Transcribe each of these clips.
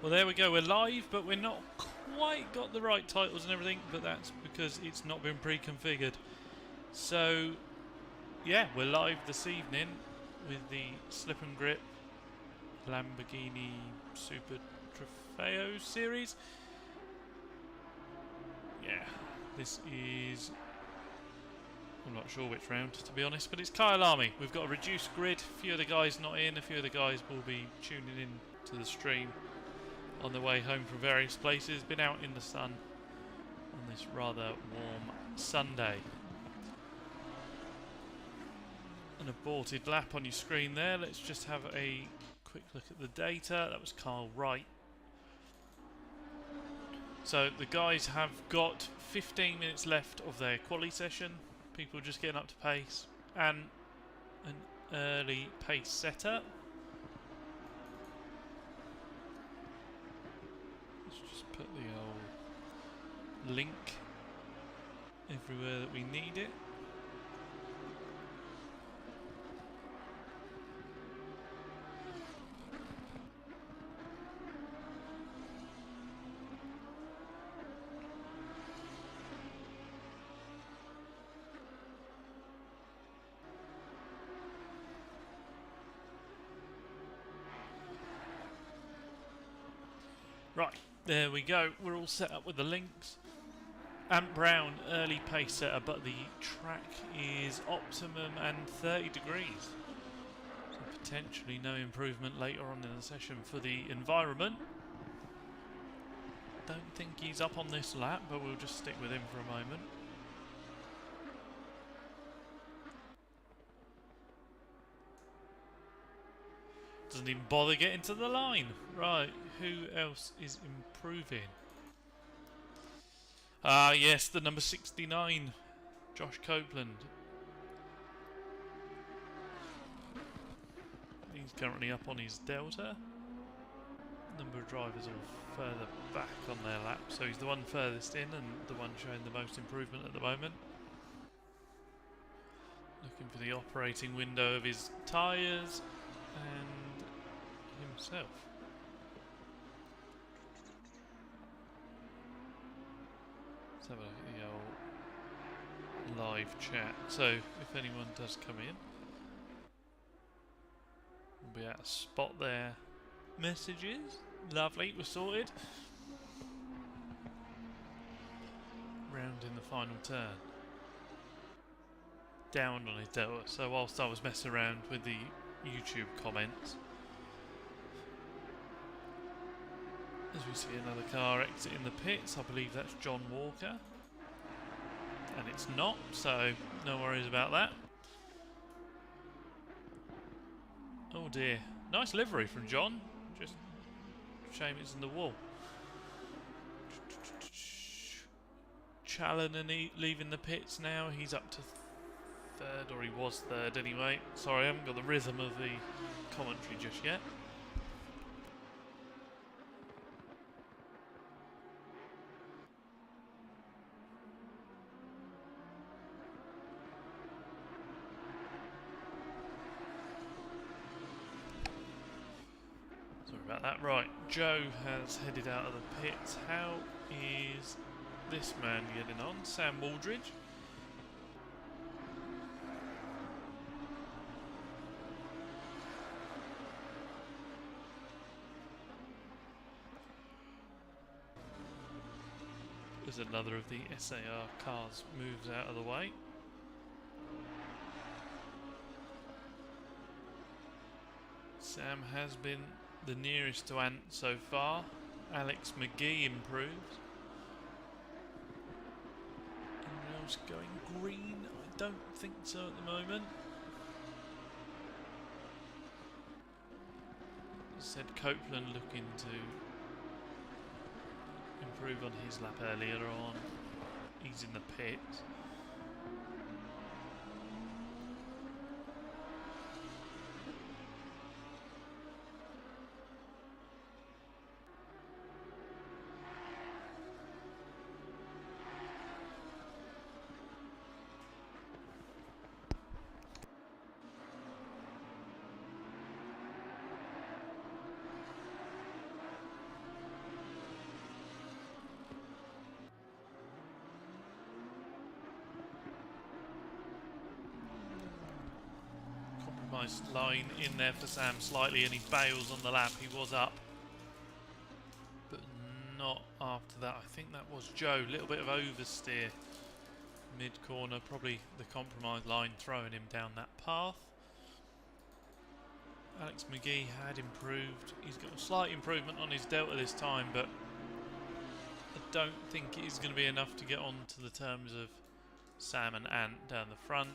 Well, there we go. We're live, but we're not quite got the right titles and everything, but that's because it's not been pre-configured. So, yeah, we're live this evening with the Slip and Grip Lamborghini Super Trofeo series. Yeah, this is... I'm not sure which round, to be honest, but it's Kyle Army. We've got a reduced grid. A few of the guys not in. A few of the guys will be tuning in to the stream on the way home from various places. Been out in the sun on this rather warm Sunday. An aborted lap on your screen there. Let's just have a quick look at the data. That was Carl Wright. So the guys have got 15 minutes left of their quali session. People just getting up to pace, and an early pace setter. Let's just put the old link everywhere that we need it. Right, there we go. We're all set up with the links. Ant Brown, early pace setter, but the track is optimum and 30 degrees. So potentially no improvement later on in the session for the environment. Don't think he's up on this lap, but we'll just stick with him for a moment. Doesn't even bother getting to the line. Right, who else is improving? Ah, yes, the number 69, Josh Copeland. He's currently up on his Delta. Number of drivers are further back on their lap, so he's the one furthest in and the one showing the most improvement at the moment. Looking for the operating window of his tyres and himself. Let's have a look at the old live chat. So, if anyone does come in, we'll be able to spot their messages. Lovely, we're sorted. Round in the final turn. Down on his Delta. So whilst I was messing around with the YouTube comments, as we see another car exiting the pits, I believe that's John Walker. And it's not, so no worries about that. Oh dear. Nice livery from John. Just shame it's in the wall. Challen leaving the pits now. He's up to third, or he was third anyway. Sorry, I haven't got the rhythm of the commentary just yet. Sorry about that. Right, Joe has headed out of the pits. How is this man getting on? Sam Waldridge. As another of the SAR cars moves out of the way. Sam has been the nearest to Ant so far. Alex McGee improves. Anyone else going green? I don't think so at the moment. As I said, Copeland looking to improve on his lap earlier on. He's in the pit. compromised line in there for Sam slightly, and he bails on the lap. He was up, but not after that. I think that was Joe. A little bit of oversteer mid-corner, probably the compromised line throwing him down that path. Alex McGee had improved. He's got a slight improvement on his Delta this time, but I don't think it is going to be enough to get on to the terms of Sam and Ant down the front.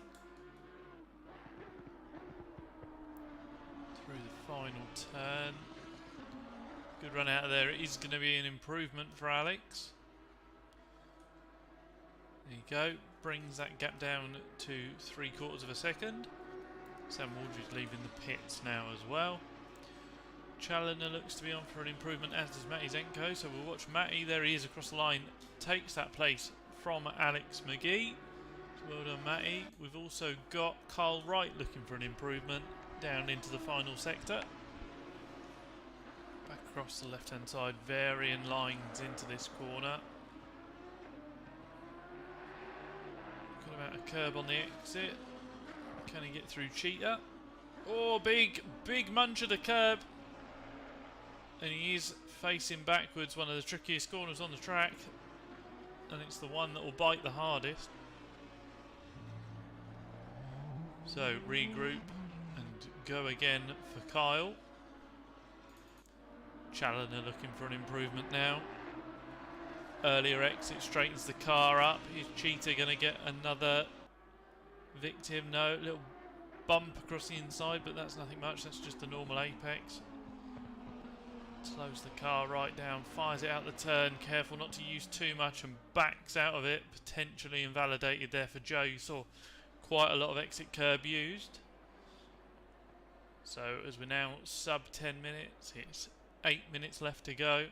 Through the final turn. Good run out of there. It is going to be an improvement for Alex. There you go. Brings that gap down to 3/4 of a second. Sam Waldridge leaving the pits now as well. Challoner looks to be on for an improvement, as does Matty Zenko. So we'll watch Matty. There he is across the line. Takes that place from Alex McGee. Well done, Matty. We've also got Carl Wright looking for an improvement down into the final sector. Back across the left-hand side, varying lines into this corner. Got about a curb on the exit. Can he get through Cheetah? Oh, big munch of the curb. And he is facing backwards, one of the trickiest corners on the track. And it's the one that will bite the hardest. So, regroup and go again for Kyle. Challoner looking for an improvement now. Earlier exit straightens the car up. Is Cheetah going to get another victim? No, little bump across the inside, but that's nothing much. That's just the normal apex. Slows the car right down, fires it out the turn, careful not to use too much, and backs out of it. Potentially invalidated there for Joe. You saw quite a lot of exit curb used. So as we're now sub 10 minutes, it's 8 minutes left to go.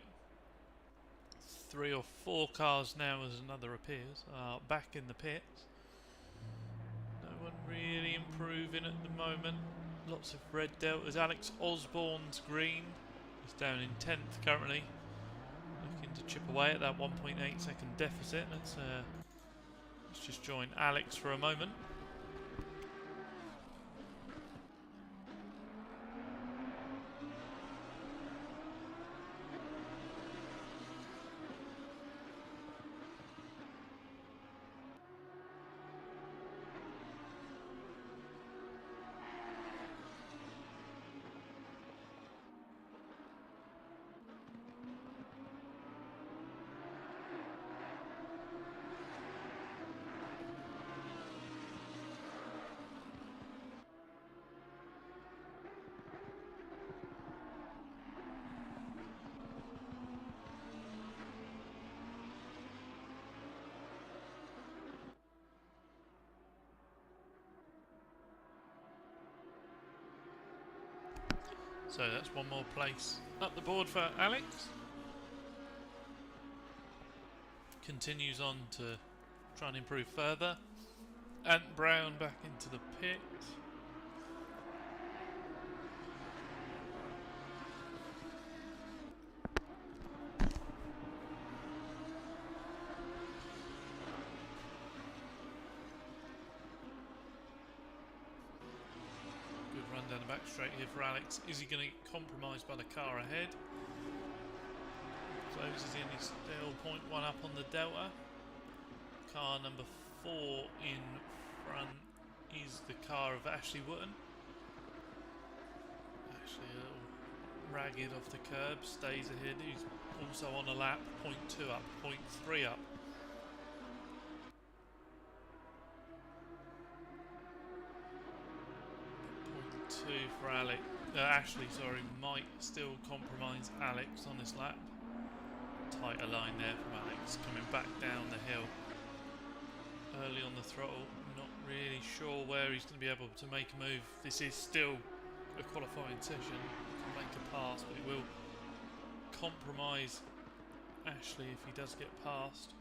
3 or 4 cars now, as another appears, are back in the pits. No one really improving at the moment. Lots of red deltas. Alex Osborne's green. He's down in 10th currently. Looking to chip away at that 1.8 second deficit. Let's just join Alex for a moment. So that's one more place up the board for Alex. Continues on to try and improve further. Ant Brown back into the pit. Down the back straight here for Alex. Is he going to get compromised by the car ahead? Closes in, he's still 0.1 up on the Delta. Car number 4 in front is the car of Ashley Wootton. Actually a little ragged off the curb, stays ahead. He's also on a lap, 0.2 up, 0.3 up. 2 for Alex. Ashley, sorry, might still compromise Alex on this lap. Tighter line there from Alex, coming back down the hill. Early on the throttle, not really sure where he's going to be able to make a move. This is still a qualifying session. He can make a pass, but it will compromise Ashley if he does get past.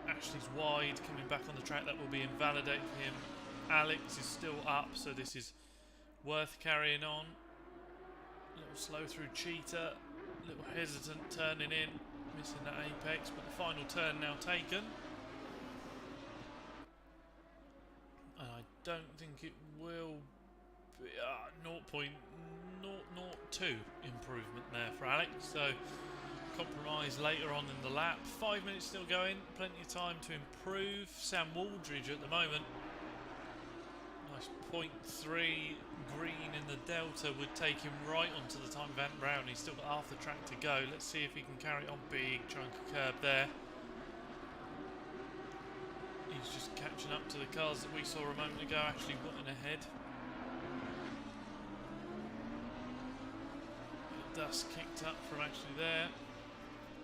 Ashley's wide, coming back on the track. That will be invalidated for him. Alex is still up, so this is worth carrying on. A little slow through Cheetah, a little hesitant turning in, missing that apex, but the final turn now taken. And I don't think it will be 0.002 improvement there for Alex. So compromise later on in the lap. 5 minutes still going, plenty of time to improve. Sam Wooldridge at the moment. Nice 0.3 green in the delta would take him right onto the time of Ant Brown. He's still got half the track to go. Let's see if he can carry it on. Big chunk of curb there. He's just catching up to the cars that we saw a moment ago, actually butting ahead. Dust kicked up from actually there.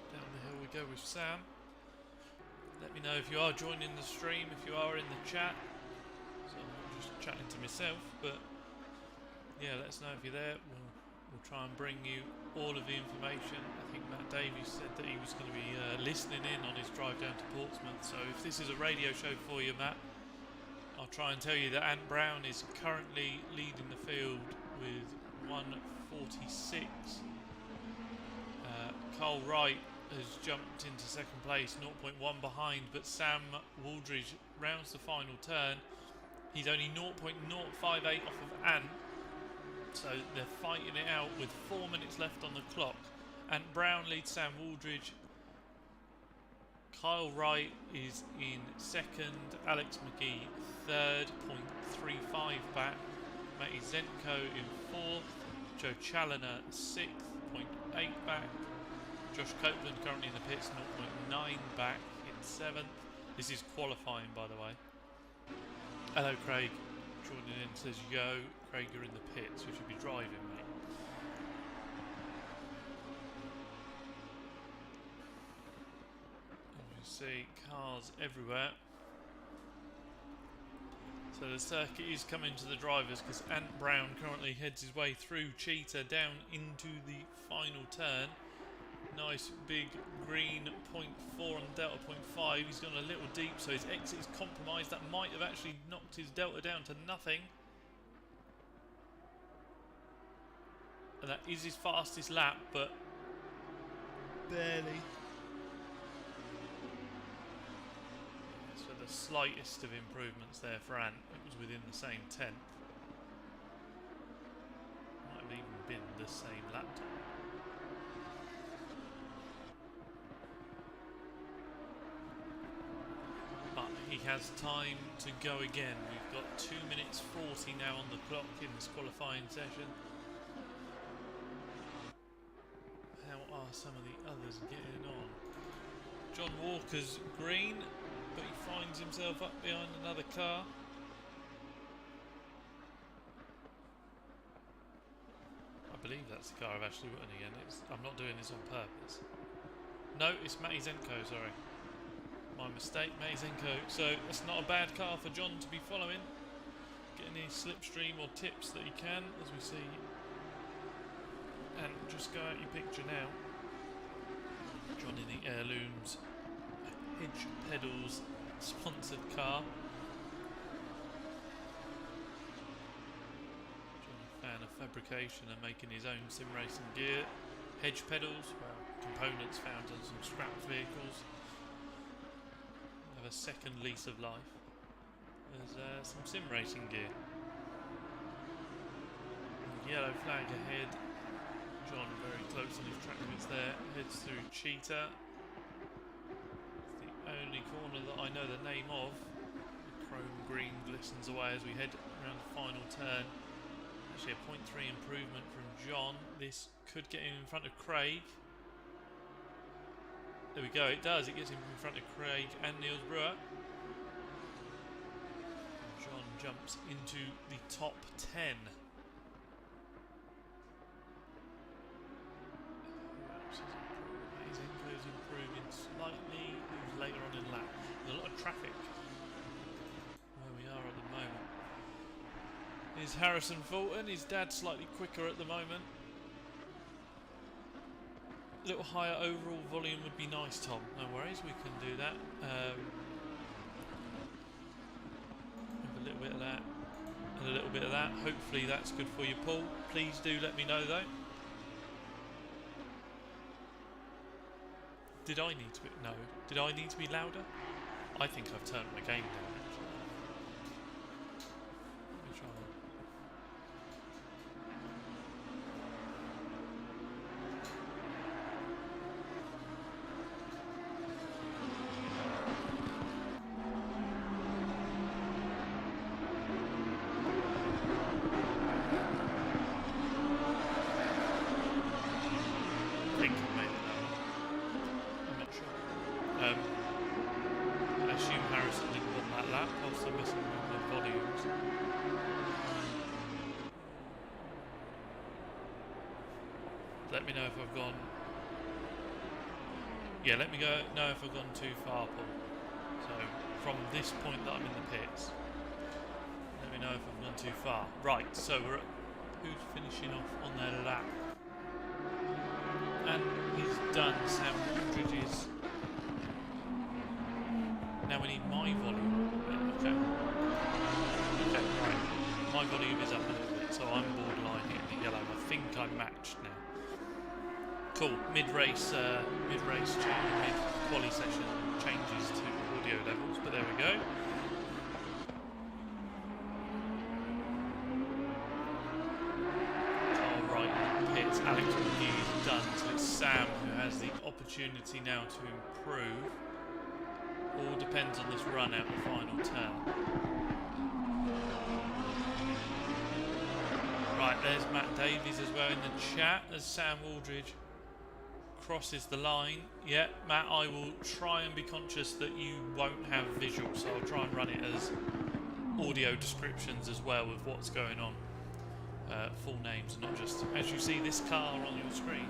Down the hill we go with Sam. Let me know if you are joining the stream, if you are in the chat. So I'm not just chatting to myself, but yeah, let us know if you're there. We'll try and bring you all of the information. I think Matt Davies said that he was going to be listening in on his drive down to Portsmouth. So if this is a radio show for you, Matt, I'll try and tell you that Ant Brown is currently leading the field with 1:46. Carl Wright has jumped into second place, 0.1 behind, but Sam Wooldridge rounds the final turn. He's only 0.058 off of Ant, so they're fighting it out with 4 minutes left on the clock. Ant Brown leads Sam Wooldridge. Kyle Wright is in second, Alex McGee third, 0.35 back. Matty Zenko in fourth, Joe Challoner sixth, 0.8 back. Josh Copeland currently in the pits, 0.9 back in seventh. This is qualifying, by the way. Hello, Craig. Joining in says, yo, Craig, you're in the pits. You should be driving, mate. As you see, cars everywhere. So the circuit is coming to the drivers because Ant Brown currently heads his way through Cheetah down into the final turn. Nice big green 0.4 on Delta 0.5. He's gone a little deep, so his exit is compromised. That might have actually knocked his Delta down to nothing. And that is his fastest lap, but barely. So the slightest of improvements there for Ant. It was within the same 10th. Might have even been the same lap time. But he has time to go again. We've got 2 minutes 40 now on the clock in this qualifying session. How are some of the others getting on? John Walker's green, but he finds himself up behind another car. I believe that's the car of Ashley Wooten again. I'm not doing this on purpose. No, it's Matty Zenko, sorry. My mistake, Matty Zenko. So that's not a bad car for John to be following. Getting any slipstream or tips that he can, as we see. And just go out your picture now. John in the Heirlooms Hedge Pedals sponsored car. John, a fan of fabrication and making his own sim racing gear. Hedge pedals, well, components found on some scrapped vehicles. Have a second lease of life. There's some sim racing gear. Yellow flag ahead. John very close on his track limits there. Heads through Cheetah. It's the only corner that I know the name of. The chrome green glistens away as we head around the final turn. Actually a 0.3 improvement from John. This could get him in front of Craig. There we go, it does. It gets him in front of Craig and Niels Brewer. John jumps into the top 10. Zenko's improving slightly. It was later on in the lap. There's a lot of traffic where we are at the moment. Here's Harrison Fulton. His dad's slightly quicker at the moment. A little higher overall volume would be nice, Tom. No worries, we can do that. Have a little bit of that and a little bit of that. Hopefully that's good for you, Paul. Please do let me know though. Did I need to be... No. Did I need to be louder? I think I've turned my game down, actually. me know if I've gone... Yeah, let me know if I've gone too far, Paul. So, from this point that I'm in the pits, let me know if I've gone too far. Right, so we're at... Who's finishing off on their lap? And he's done. Sam Aldridge is... Now we need my volume. Okay. Okay, right. My volume is up a little bit, so I'm borderline hitting the yellow. I think I'm matched now. Cool. Mid-race mid-quali session changes to audio levels, but there we go. All right, pits. Alex McGee is done, so it's Sam who has the opportunity now to improve. All depends on this run out the final turn. Right, there's Matt Davies as well in the chat as Sam Aldridge crosses the line. Yeah, Matt, I will try and be conscious that you won't have visuals, so I'll try and run it as audio descriptions as well with what's going on. Full names, not just as you see this car on your screen.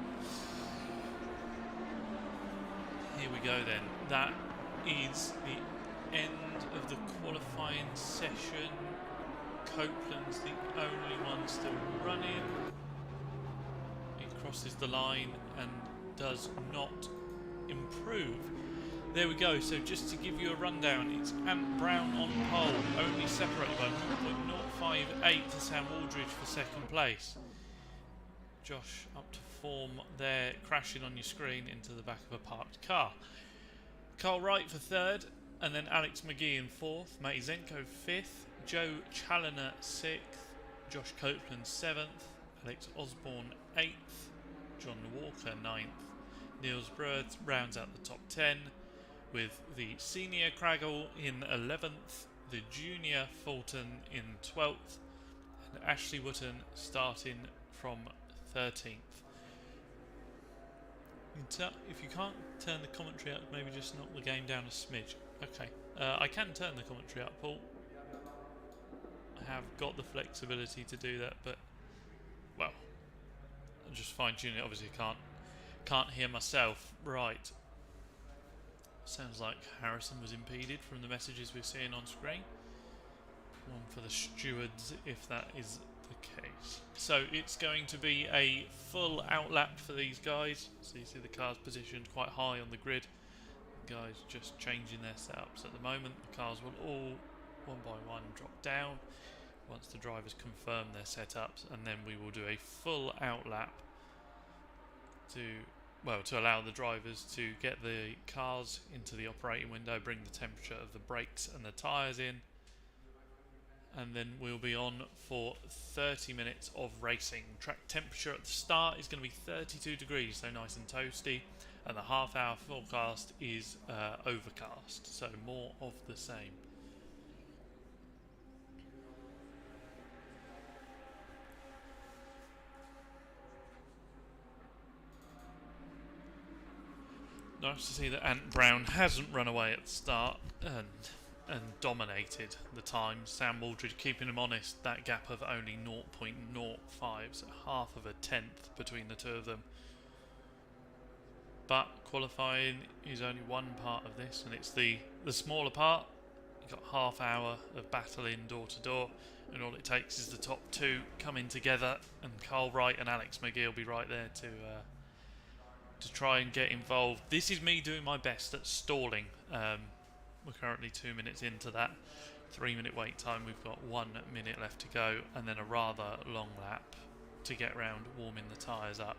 Here we go then. That is the end of the qualifying session. Copeland's the only one still running. He crosses the line and does not improve. There we go. So just to give you a rundown, it's Ant Brown on pole, only separated by 0.058 to Sam Aldridge for second place. Josh up to form there, crashing on your screen into the back of a parked car. Carl Wright for third, and then Alex McGee in fourth, Matty Zenko fifth, Joe Challoner sixth, Josh Copeland seventh, Alex Osborne eighth, John Walker ninth, Niels Brewer rounds out the top 10, with the senior Craggle in 11th, the junior Fulton in 12th, and Ashley Wootton starting from 13th. If you can't turn the commentary up, maybe just knock the game down a smidge. Okay, I can turn the commentary up, Paul. I have got the flexibility to do that, but well, I'll just fine tune it. Obviously, can't hear myself. Right. Sounds like Harrison was impeded from the messages we're seeing on screen. One for the stewards, if that is the case. So it's going to be a full outlap for these guys. So you see the cars positioned quite high on the grid. The guys just changing their setups at the moment. The cars will all, one by one, drop down once the drivers confirm their setups, and then we will do a full outlap to allow the drivers to get the cars into the operating window, bring the temperature of the brakes and the tyres in, and then we'll be on for 30 minutes of racing. Track temperature at the start is going to be 32 degrees, so nice and toasty, and the half-hour forecast is overcast, so more of the same. Nice to see that Ant Brown hasn't run away at the start and dominated the time. Sam Aldridge keeping him honest, that gap of only 0.05, so half of a tenth between the two of them. But qualifying is only one part of this, and it's the smaller part. You've got half hour of battling door to door, and all it takes is the top two coming together, and Carl Wright and Alex McGee will be right there to try and get involved. This is me doing my best at stalling. We're currently 2 minutes into that 3-minute wait time. We've got 1 minute left to go, and then a rather long lap to get round warming the tyres up.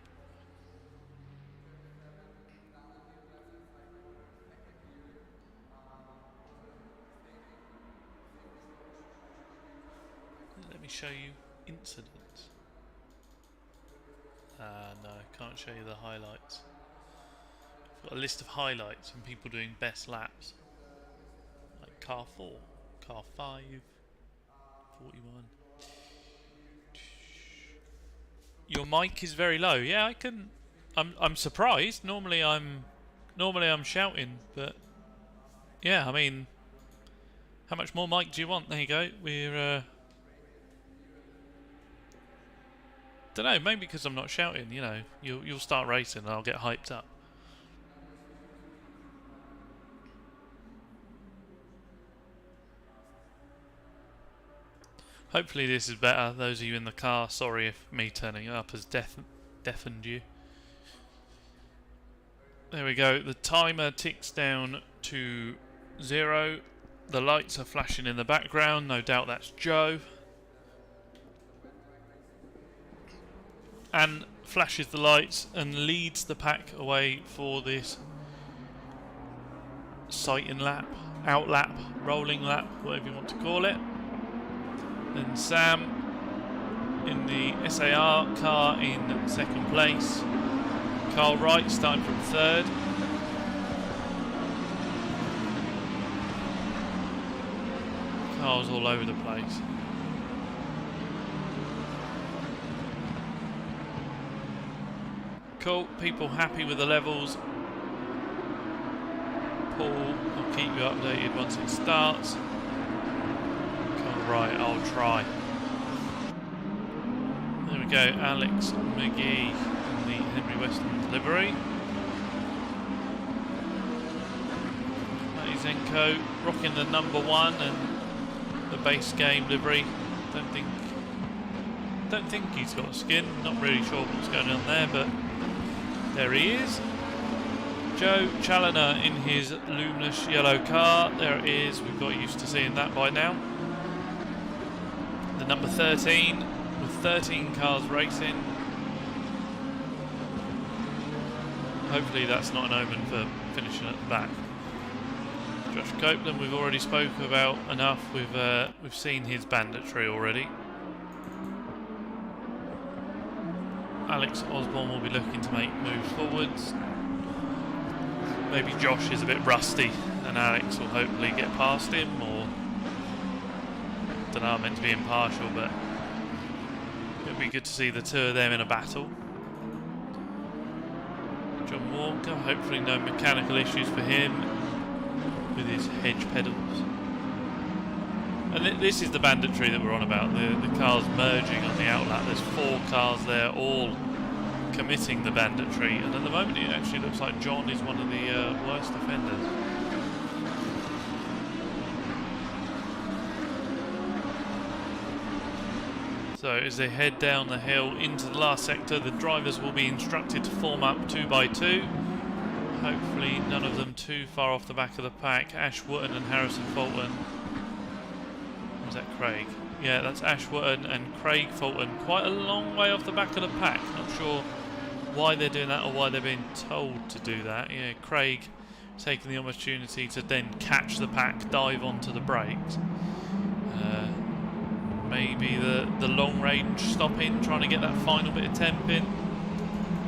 Let me show you incidents. No, I can't show you the highlights. I've got a list of highlights and people doing best laps. Like car 4, car 5, 41. Your mic is very low. Yeah, I can. I'm surprised. Normally I'm shouting, but yeah, I mean, how much more mic do you want? There you go. We're Don't know, maybe because I'm not shouting, you know. You'll start racing and I'll get hyped up. Hopefully this is better. Those of you in the car, sorry if me turning up has deafened you. There we go. The timer ticks down to 0. The lights are flashing in the background. No doubt that's Joe. And flashes the lights and leads the pack away for this sighting lap, out lap, rolling lap, whatever you want to call it. Then Sam in the SAR car in second place. Carl Wright starting from third. Cars all over the place. Cool, people happy with the levels. Paul, I'll keep you updated once it starts. Right, I'll try. There we go, Alex McGee in the Henry Weston livery. Matty Zenko rocking the number 1 and the base game livery. Don't think he's got a skin. Not really sure what's going on there, but there he is. Joe Challoner in his luminous yellow car. There it is. We've got used to seeing that by now. The number 13 with 13 cars racing. Hopefully that's not an omen for finishing at the back. Josh Copeland we've already spoke about enough. We've seen his banditry already. Alex Osborne will be looking to make moves forwards. Maybe Josh is a bit rusty and Alex will hopefully get past him, or don't know, I'm meant to be impartial, but it'll be good to see the two of them in a battle. John Walker, hopefully no mechanical issues for him with his hedge pedals. And this is the banditry that we're on about, the cars merging on the outlap. There's 4 cars there, all committing the banditry, and at the moment it actually looks like John is one of the worst offenders. So as they head down the hill into the last sector, the drivers will be instructed to form up 2 by 2. Hopefully none of them too far off the back of the pack. Ash Wootton and Harrison Fulton. Or is that Craig? Yeah, that's Ash Wootton and Craig Fulton. Quite a long way off the back of the pack. Not sure why they're doing that or why they're being told to do that. Yeah, Craig taking the opportunity to then catch the pack, dive onto the brakes. Maybe the long range stopping, trying to get that final bit of temp in.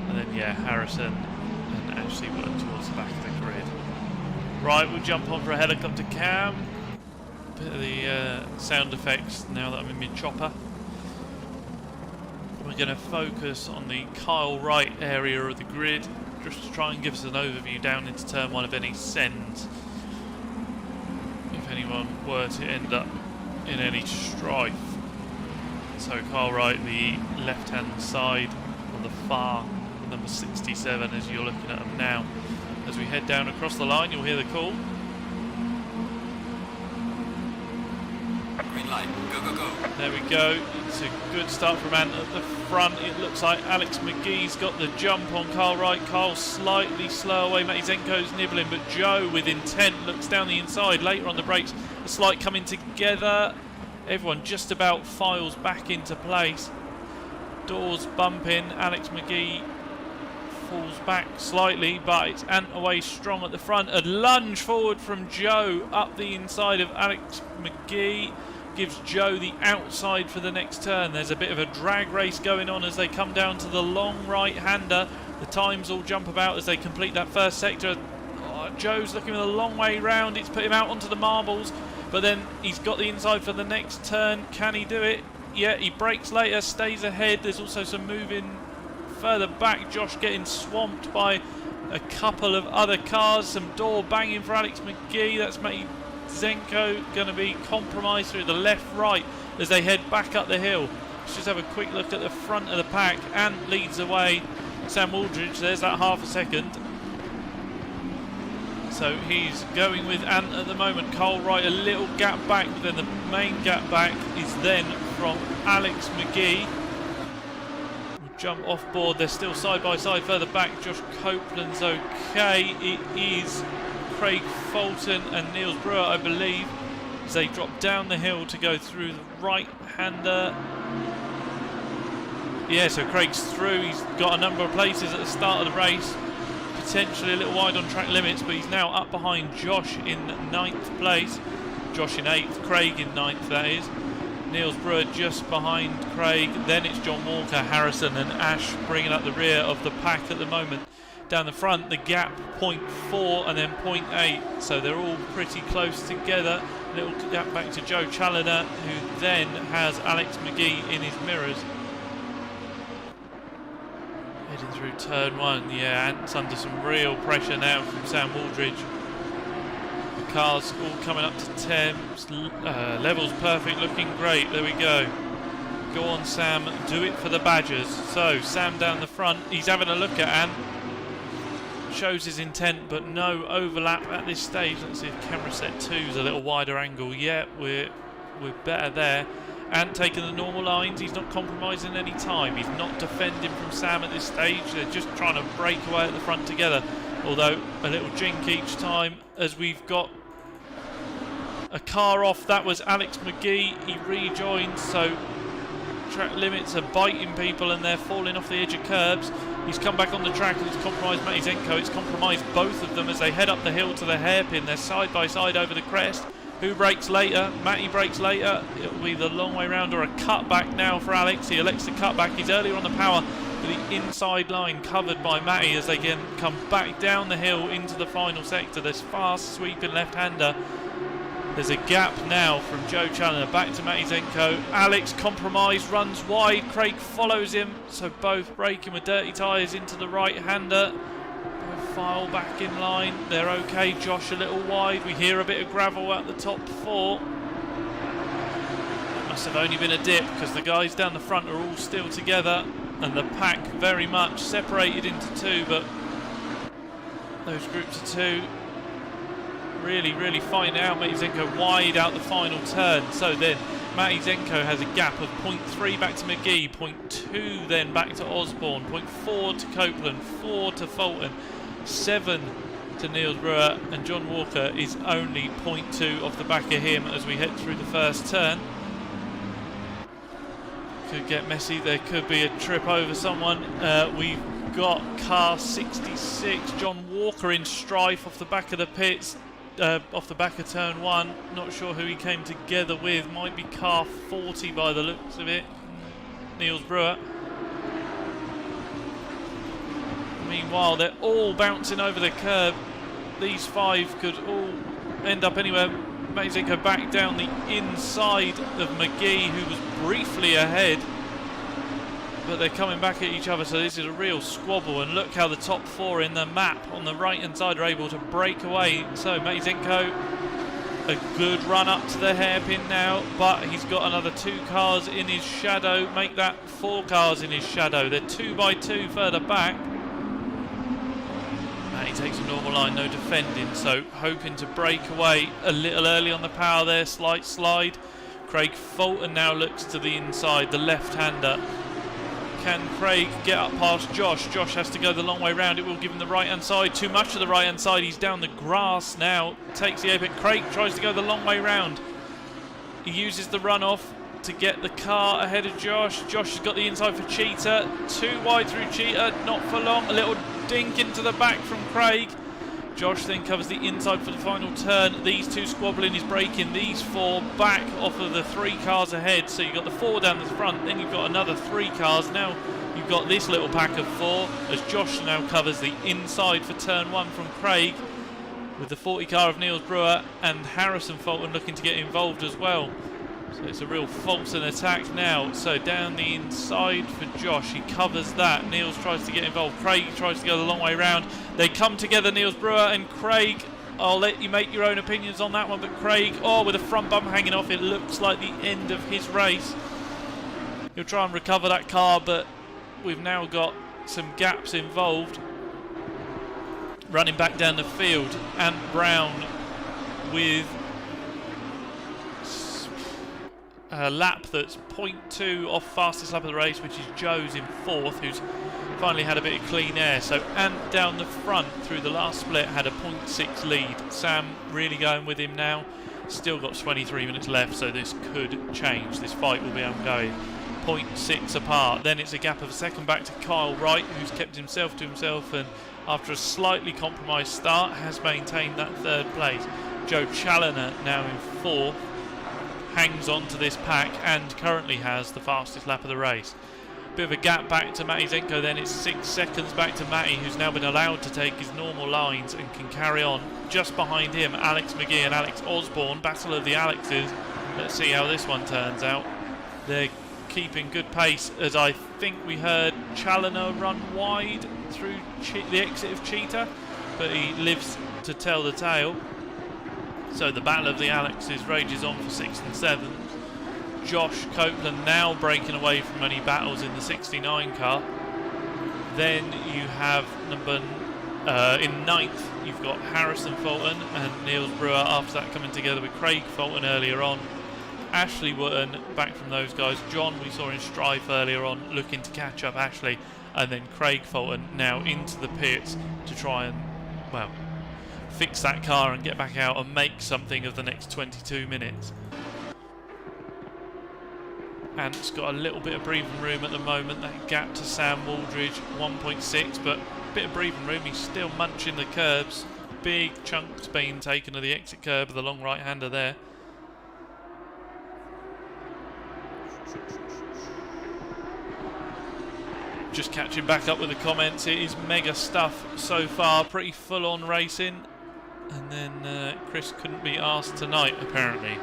And then yeah, Harrison and Ashley Wootton towards the back of the grid. Right, we'll jump on for a helicopter cam. Bit of the sound effects now that I'm in mid-chopper. We're going to focus on the Kyle Wright area of the grid, just to try and give us an overview down into turn 1 of any sends. If anyone were to end up in any strife. So Kyle Wright, the left-hand side on the far, number 67, as you're looking at them now. As we head down across the line, you'll hear the call. Green light, go, go, go. There we go. It's a good start from Ant at the front. It looks like Alex McGee's got the jump on Kyle Wright. Kyle slightly slow away. Matty Zenko's nibbling, but Joe with intent looks down the inside. Later on the brakes, a slight coming together. Everyone just about files back into place. Doors bumping. Alex McGee falls back slightly, but it's Ant away strong at the front. A lunge forward from Joe up the inside of Alex McGee. Gives Joe the outside for the next turn. There's a bit of a drag race going on as they come down to the long right-hander. The times all jump about as they complete that first sector. Joe's looking a long way round. It's put him out onto the marbles, but then he's got the inside for the next turn. Can he do it? Yeah, he brakes later, stays ahead. There's also some moving further back. Josh getting swamped by a couple of other cars. Some door banging for Alex McGee. That's Matty Zenko going to be compromised through the left-right as they head back up the hill. Let's just have a quick look at the front of the pack. Ant leads the way. Sam Wooldridge, there's that half a second. So he's going with Ant at the moment. Cole Wright a little gap back, but then the main gap back is then from Alex McGee. We'll jump off board. They're still side by side further back. Josh Copeland's okay. It is Craig Fulton and Niels Brewer, I believe, as they drop down the hill to go through the right-hander. Yeah, so Craig's through. He's got a number of places at the start of the race. Potentially a little wide on track limits, but he's now up behind Josh in 9th place. Josh in 8th, Craig in 9th, that is. Niels Brewer just behind Craig. Then it's John Walker, Harrison and Ash bringing up the rear of the pack at the moment. Down the front, the gap 0.4 and then 0.8, so they're all pretty close together. A little gap back to Joe Challoner, who then has Alex McGee in his mirrors. Heading through turn 1, yeah, Ant's under some real pressure now from Sam Wooldridge. The cars all coming up to 10, levels perfect, looking great, there we go. Go on Sam, do it for the Badgers. So, Sam down the front, he's having a look at Ant. Shows his intent, but no overlap at this stage. Let's see if camera set 2 is a little wider angle. Yeah, we're better there. Ant taking the normal lines, he's not compromising any time. He's not defending from Sam at this stage. They're just trying to break away at the front together. Although a little jink each time as we've got a car off. That was Alex McGee. He rejoins, so track limits are biting people and they're falling off the edge of curbs. He's come back on the track and it's compromised Matty Zenko. It's compromised both of them as they head up the hill to the hairpin. They're side by side over the crest. Who breaks later? Matty breaks later. It'll be the long way round or a cutback now for Alex. He elects to cut back. He's earlier on the power for the inside line covered by Matty as they again come back down the hill into the final sector. This fast sweeping left-hander. There's a gap now from Joe Challoner back to Matty Zenko. Alex compromised, runs wide. Craig follows him. So both braking with dirty tyres into the right-hander. File back in line, they're okay. Josh a little wide, we hear a bit of gravel at the top 4. It must have only been a dip because the guys down the front are all still together and the pack very much separated into 2, but those groups of 2 really fighting out. Matty Zenko wide out the final turn, so then Matty Zenko has a gap of 0.3 back to McGee, 0.2 then back to Osborne, 0.4 to Copeland, 4 to Fulton, 7 to Niels Brewer, and John Walker is only 0.2 off the back of him as we head through the first turn. Could get messy, there could be a trip over someone. We've got car 66, John Walker in strife off the back of the pits, off the back of turn 1. Not sure who he came together with, might be car 40 by the looks of it, Niels Brewer. Meanwhile, they're all bouncing over the curb. These 5 could all end up anywhere. Matty Zenko back down the inside of McGee, who was briefly ahead. But they're coming back at each other, so this is a real squabble. And look how the top 4 in the map on the right-hand side are able to break away. So Matty Zenko, a good run up to the hairpin now, but he's got another 2 cars in his shadow. Make that 4 cars in his shadow. They're 2 by 2 further back. He takes a normal line, no defending, so hoping to break away a little early on the power there, slight slide. Craig Fulton now looks to the inside, the left-hander. Can Craig get up past Josh? Josh has to go the long way round, it will give him the right-hand side, too much of the right-hand side, he's down the grass now, takes the apex. Craig tries to go the long way round. He uses the runoff to get the car ahead of Josh. Josh has got the inside for Cheetah, 2 wide through Cheetah, not for long, a little dink into the back from Craig. Josh then covers the inside for the final turn. These 2 squabbling, is braking. These 4 back off of the 3 cars ahead. So you've got the 4 down the front, then you've got another 3 cars. Now you've got this little pack of 4 as Josh now covers the inside for turn 1 from Craig, with the 40 car of Niels Brewer and Harrison Fulton looking to get involved as well. So it's a real Fulton attack now. So down the inside for Josh, he covers that. Niels tries to get involved. Craig tries to go the long way round. They come together, Niels Brewer and Craig. I'll let you make your own opinions on that one, but Craig, with a front bump hanging off, it looks like the end of his race. He'll try and recover that car, but we've now got some gaps involved. Running back down the field, Ant Brown with a lap that's 0.2 off fastest lap of the race, which is Joe's in 4th, who's finally had a bit of clean air. So Ant down the front through the last split had a 0.6 lead. Sam really going with him now. Still got 23 minutes left, so this could change. This fight will be ongoing. 0.6 apart. Then it's a gap of a second back to Kyle Wright, who's kept himself to himself and after a slightly compromised start has maintained that 3rd place. Joe Challoner now in 4th. Hangs on to this pack and currently has the fastest lap of the race. Bit of a gap back to Matty Zenko, then it's 6 seconds back to Matty, who's now been allowed to take his normal lines and can carry on. Just behind him, Alex McGee and Alex Osborne, battle of the Alexes. Let's see how this one turns out. They're keeping good pace, as I think we heard Challoner run wide through the exit of Cheetah, but he lives to tell the tale. So the battle of the Alexes rages on for 6th and 7th. Josh Copeland now breaking away from any battles in the 69 car. Then you have in 9th, you've got Harrison Fulton and Niels Brewer after that coming together with Craig Fulton earlier on. Ashley Wotton back from those guys. John we saw in Strife earlier on looking to catch up Ashley. And then Craig Fulton now into the pits to try and, well, fix that car and get back out and make something of the next 22 minutes. Ant's got a little bit of breathing room at the moment. That gap to Sam Wooldridge, 1.6, but a bit of breathing room. He's still munching the curbs. Big chunks being taken of the exit curb of the long right-hander there. Just catching back up with the comments. It is mega stuff so far. Pretty full-on racing. And then Chris couldn't be asked tonight, apparently.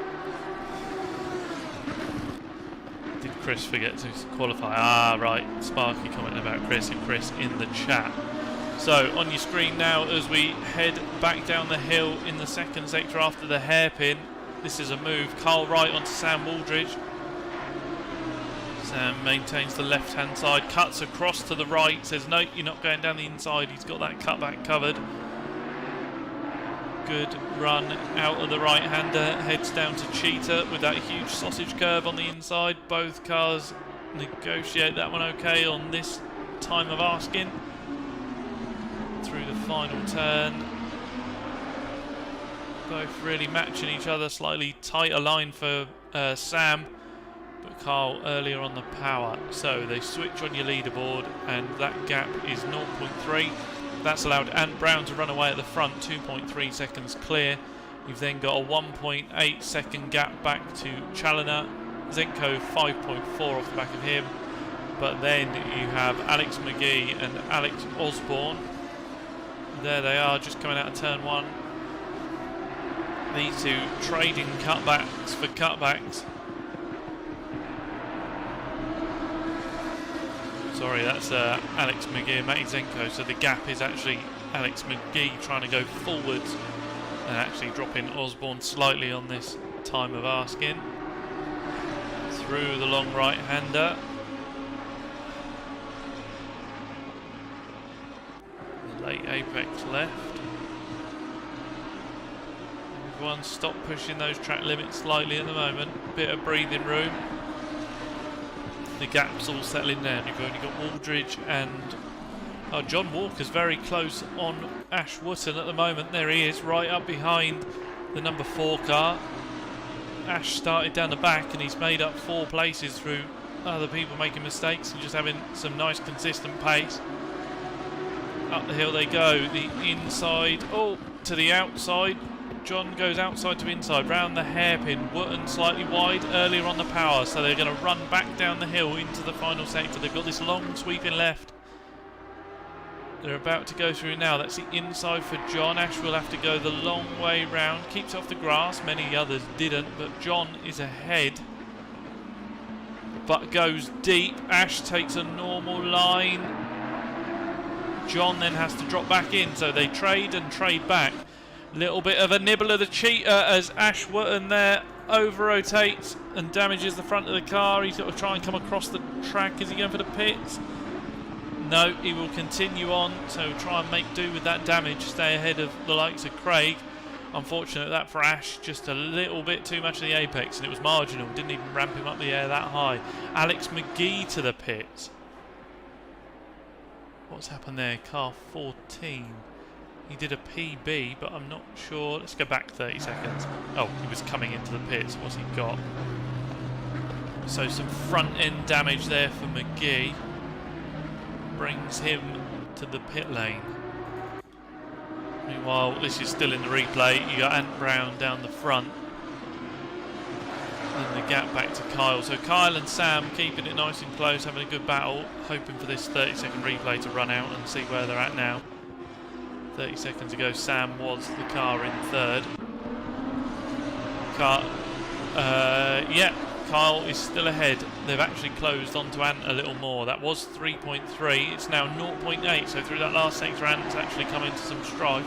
Did Chris forget to qualify? Ah, right. Sparky commenting about Chris and Chris in the chat. So, on your screen now as we head back down the hill in the 2nd sector after the hairpin. This is a move. Carl Wright onto Sam Wooldridge. Sam maintains the left-hand side, cuts across to the right, says, no, you're not going down the inside. He's got that cutback covered. Good run out of the right-hander, heads down to Cheetah with that huge sausage curve on the inside. Both cars negotiate that one okay on this time of asking. Through the final turn. Both really matching each other, slightly tighter line for Sam. But Carl earlier on the power. So they switch on your leaderboard and that gap is 0.3. That's allowed Ant Brown to run away at the front, 2.3 seconds clear. You've then got a 1.8 second gap back to Challoner. Zenko 5.4 off the back of him. But then you have Alex McGee and Alex Osborne. There they are, just coming out of turn 1. These two trading cutbacks for cutbacks. Sorry, that's Alex McGee and Matty Zenko, so the gap is actually Alex McGee trying to go forwards and actually dropping Osborne slightly on this time of asking. Through the long right-hander. The late apex left. Everyone stop pushing those track limits slightly at the moment. Bit of breathing room. The gap's all settling down. You've only got Wooldridge and John Walker's very close on Ash Wotton at the moment. There he is, right up behind the number 4 car. Ash started down the back and he's made up 4 places through other people making mistakes and just having some nice consistent pace. Up the hill they go, the inside, to the outside. John goes outside to inside, round the hairpin. Wotton slightly wide earlier on the power, so they're going to run back down the hill into the final sector. They've got this long sweeping left. They're about to go through now. That's the inside for John. Ash will have to go the long way round. Keeps off the grass. Many others didn't, but John is ahead. But goes deep. Ash takes a normal line. John then has to drop back in, so they trade and trade back. Little bit of a nibble of the Cheetah as Ash Wotton there over-rotates and damages the front of the car. He's got to try and come across the track. Is he going for the pits? No, he will continue on, so try and make do with that damage, stay ahead of the likes of Craig. Unfortunate that for Ash, just a little bit too much of the apex, and it was marginal, didn't even ramp him up the air that high. Alex McGee to the pits. What's happened there? Car 14. He did a PB, but I'm not sure. Let's go back 30 seconds. Oh, he was coming into the pits. What's he got? So some front end damage there for McGee. Brings him to the pit lane. Meanwhile, this is still in the replay. You got Ant Brown down the front. And the gap back to Kyle. So Kyle and Sam keeping it nice and close, having a good battle, hoping for this 30-second replay to run out and see where they're at now. 30 seconds ago, Sam was the car in third. Yeah, Kyle is still ahead. They've actually closed onto Ant a little more. That was 3.3. It's now 0.8. So through that last sector, Ant's actually come into some strife.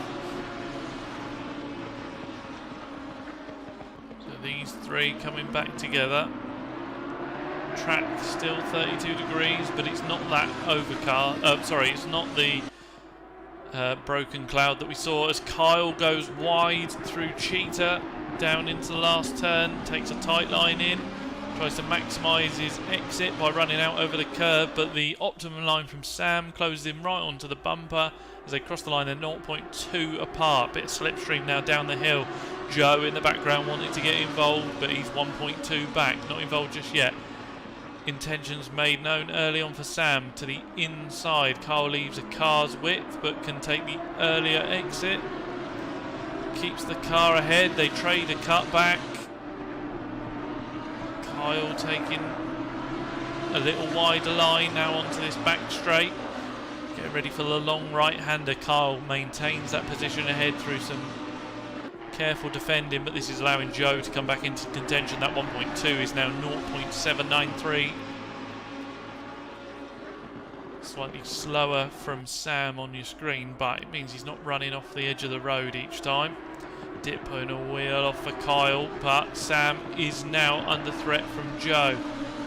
So these three coming back together. Track still 32 degrees, but it's not that overcast. Sorry, it's not the broken cloud that we saw as Kyle goes wide through Cheetah down into the last turn, takes a tight line in, tries to maximise his exit by running out over the curb, but the optimum line from Sam closes him right onto the bumper. As they cross the line, they're 0.2 apart. Bit of slipstream now down the hill. Joe in the background wanting to get involved, but he's 1.2 back, not involved just yet. Intentions made known early on for Sam to the inside. Kyle leaves a car's width but can take the earlier exit. Keeps the car ahead. They trade a cutback. Kyle taking a little wider line now onto this back straight. Getting ready for the long right-hander. Kyle maintains that position ahead through some careful defending, but this is allowing Joe to come back into contention. That 1.2 is now 0.793. Slightly slower from Sam on your screen, but it means he's not running off the edge of the road each time. Dip putting a wheel off for Kyle, but Sam is now under threat from Joe.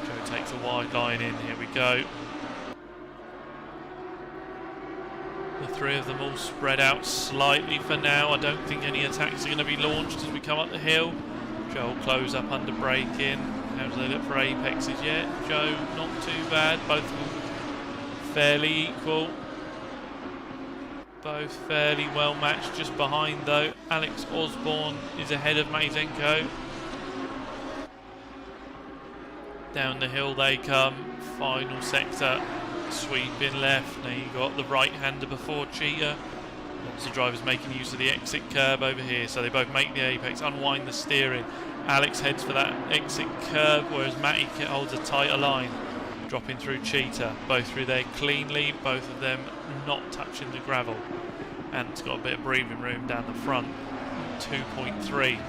Joe takes a wide line in. Here we go. The three of them all spread out slightly for now. I don't think any attacks are going to be launched as we come up the hill. Joe will close up under braking. How do they look for apexes yet? Joe, not too bad. Both of them fairly equal. Both fairly well matched. Just behind though, Alex Osborne is ahead of Mazenko. Down the hill they come. Final sector. Sweeping left. Now you got the right-hander before Cheetah. Lots of drivers making use of the exit curb over here, so they both make the apex, unwind the steering. Alex heads for that exit curb, whereas Matty holds a tighter line, dropping through Cheetah. Both through there cleanly, both of them not touching the gravel. Ant's got a bit of breathing room down the front. 2.3.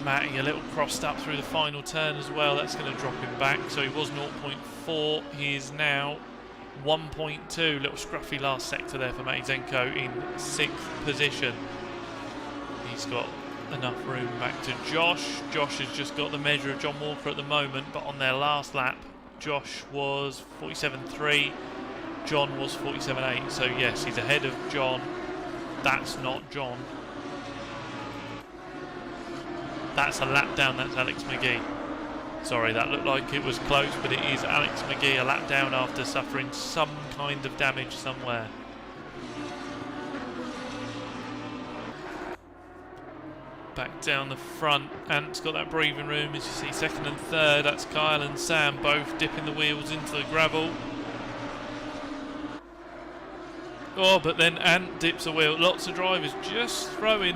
Matty a little crossed up through the final turn as well. That's going to drop him back. So he was 0.4. He is now 1.2. Little scruffy last sector there for Mazenko in 6th position. He's got enough room back to Josh. Josh has just got the measure of John Walker at the moment, but on their last lap, Josh was 47.3. John was 47.8. So yes, he's ahead of John. That's not John. That's a lap down, that's Alex McGee. Sorry, that looked like it was close, but it is Alex McGee, a lap down after suffering some kind of damage somewhere. Back down the front, Ant's got that breathing room, as you see, second and third. That's Kyle and Sam both dipping the wheels into the gravel. Oh, but then Ant dips a wheel. Lots of drivers just throwing